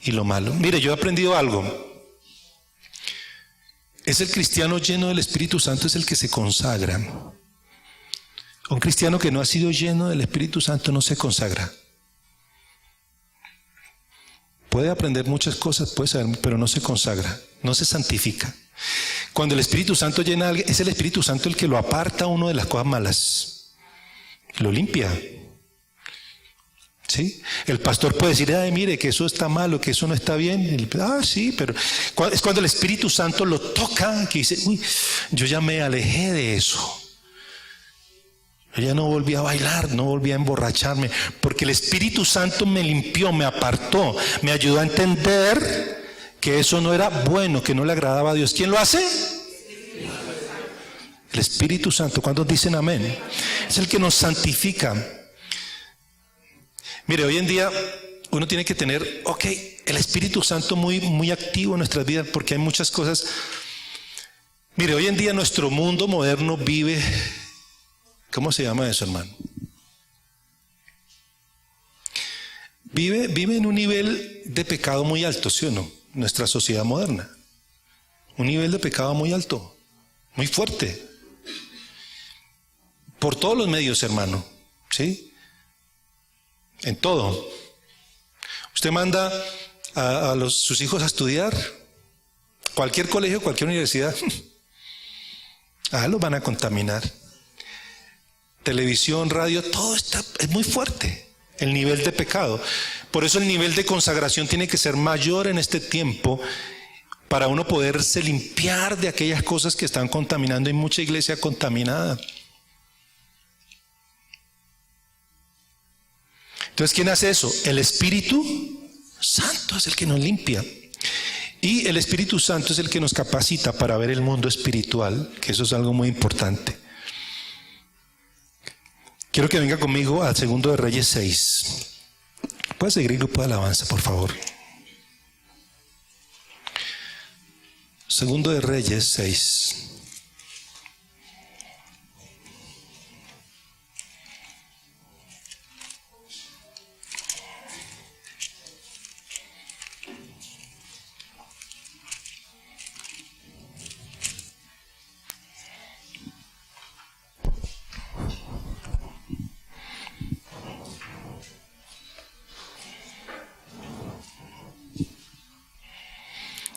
y lo malo. Mire, yo he aprendido algo. Es el cristiano lleno del Espíritu Santo, es el que se consagra. Un cristiano que no ha sido lleno del Espíritu Santo no se consagra. Puede aprender muchas cosas, puede saber, pero no se consagra, no se santifica. Cuando el Espíritu Santo llena a alguien, es el Espíritu Santo el que lo aparta a uno de las cosas malas. Lo limpia. ¿Sí? El pastor puede decir, mire, que eso está malo, que eso no está bien. Sí, pero es cuando el Espíritu Santo lo toca, que dice, yo ya me alejé de eso. Yo ya no volví a bailar, no volví a emborracharme, porque el Espíritu Santo me limpió, me apartó, me ayudó a entender que eso no era bueno, que no le agradaba a Dios. ¿Quién lo hace? El Espíritu Santo. ¿Cuántos dicen amén? Es el que nos santifica. Mire, hoy en día uno tiene que tener, el Espíritu Santo muy, muy activo en nuestras vidas, porque hay muchas cosas. Mire, hoy en día nuestro mundo moderno vive, ¿cómo se llama eso, hermano? Vive en un nivel de pecado muy alto, ¿sí o no? Nuestra sociedad moderna. Un nivel de pecado muy alto, muy fuerte. Por todos los medios, hermano, ¿sí? En todo. Usted manda a sus hijos a estudiar, cualquier colegio, cualquier universidad, los van a contaminar. Televisión, radio, todo es muy fuerte, el nivel de pecado. Por eso el nivel de consagración tiene que ser mayor en este tiempo, para uno poderse limpiar de aquellas cosas que están contaminando. Hay mucha iglesia contaminada. Entonces, ¿quién hace eso? El Espíritu Santo es el que nos limpia. Y el Espíritu Santo es el que nos capacita para ver el mundo espiritual, que eso es algo muy importante. Quiero que venga conmigo al 2 de Reyes 6. ¿Puede seguir el grupo de alabanza, por favor? 2 de Reyes 6.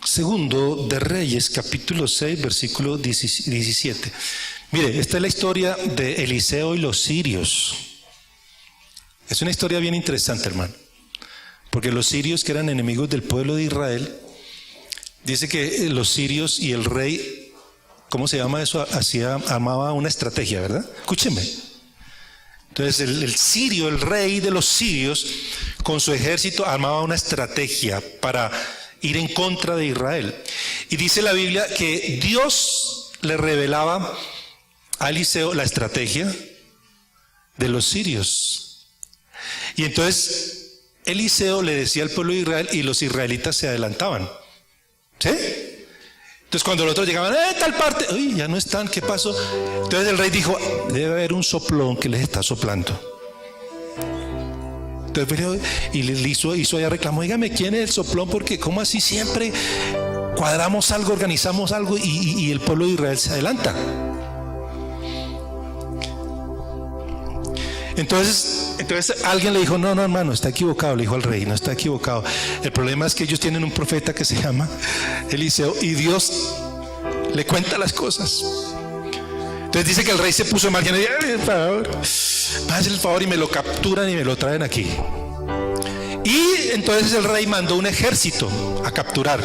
Segundo de Reyes, capítulo 6, versículo 17. Mire, esta es la historia de Eliseo y los sirios. Es una historia bien interesante, hermano. Porque los sirios, que eran enemigos del pueblo de Israel, dice que los sirios y el rey, ¿cómo se llama eso? Armaba una estrategia, ¿verdad? Escúcheme. Entonces el sirio, el rey de los sirios, con su ejército armaba una estrategia para ir en contra de Israel. Y dice la Biblia que Dios le revelaba a Eliseo la estrategia de los sirios. Y entonces Eliseo le decía al pueblo de Israel y los israelitas se adelantaban. ¿Sí? Entonces cuando los otros llegaban, tal parte, uy, ya no están, ¿qué pasó? Entonces el rey dijo, debe haber un soplón que les está soplando. Y le hizo allá reclamó, dígame quién es el soplón, porque ¿cómo así siempre cuadramos algo, organizamos algo y el pueblo de Israel se adelanta? Entonces alguien le dijo, no hermano, está equivocado. Le dijo al rey, no está equivocado. El problema es que ellos tienen un profeta que se llama Eliseo y Dios le cuenta las cosas. Entonces dice que el rey se puso en margen y dijo, por favor, hazle el favor, y me lo capturan y me lo traen aquí. Y entonces el rey mandó un ejército a capturar,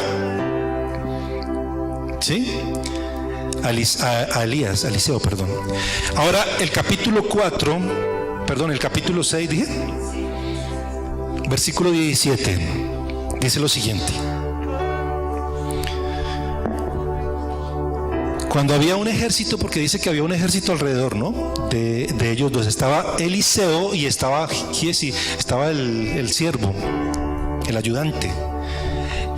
¿sí? A Eliseo. Ahora el capítulo 6, dije, versículo 17, dice lo siguiente. Cuando había un ejército, porque dice que había un ejército alrededor, ¿no? De ellos dos. Estaba Eliseo y estaba Giesi, estaba el siervo, el ayudante.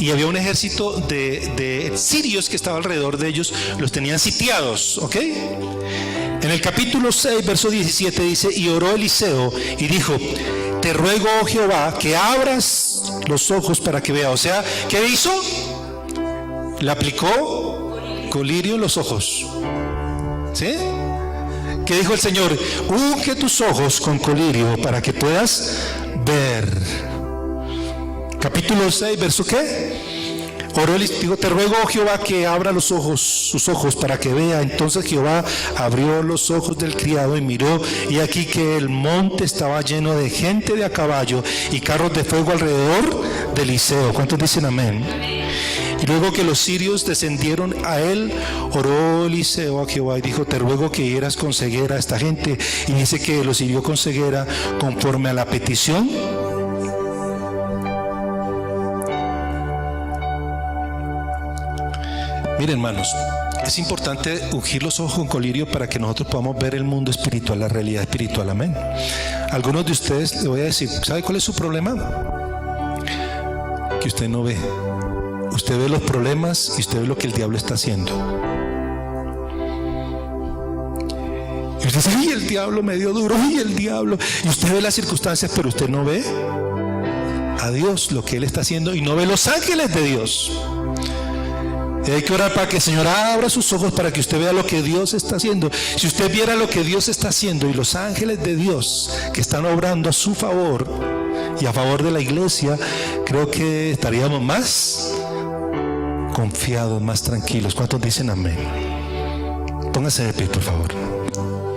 Y había un ejército de sirios que estaba alrededor de ellos, los tenían sitiados, ¿ok? En el capítulo 6, verso 17 dice, y oró Eliseo y dijo, te ruego, oh Jehová, que abras los ojos para que vea. O sea, ¿qué hizo? Le aplicó colirio en los ojos. ¿Sí? ¿Qué dijo el Señor? Unge tus ojos con colirio para que puedas ver. Capítulo 6, verso ¿qué? Oró Eliseo, digo, te ruego, oh Jehová, que abra sus ojos para que vea. Entonces Jehová abrió los ojos del criado y miró, y aquí que el monte estaba lleno de gente de a caballo y carros de fuego alrededor de Eliseo. ¿Cuántos dicen amén? Y luego que los sirios descendieron a él, oró Eliseo a Jehová y dijo, te ruego que hieras con ceguera a esta gente. Y dice que los hirió con ceguera conforme a la petición. Miren, hermanos, es importante ungir los ojos con colirio para que nosotros podamos ver el mundo espiritual, la realidad espiritual. Amén. Algunos de ustedes, les voy a decir, ¿sabe cuál es su problema? que usted no ve. Usted ve los problemas y usted ve lo que el diablo está haciendo. Y usted dice, ¡ay, el diablo me dio duro! ¡Ay, el diablo! Y usted ve las circunstancias, pero usted no ve a Dios, lo que Él está haciendo, y no ve los ángeles de Dios. Y hay que orar para que el Señor abra sus ojos para que usted vea lo que Dios está haciendo. Si usted viera lo que Dios está haciendo y los ángeles de Dios que están obrando a su favor y a favor de la iglesia, creo que estaríamos más confiados, más tranquilos. ¿Cuántos dicen amén? Póngase de pie, por favor.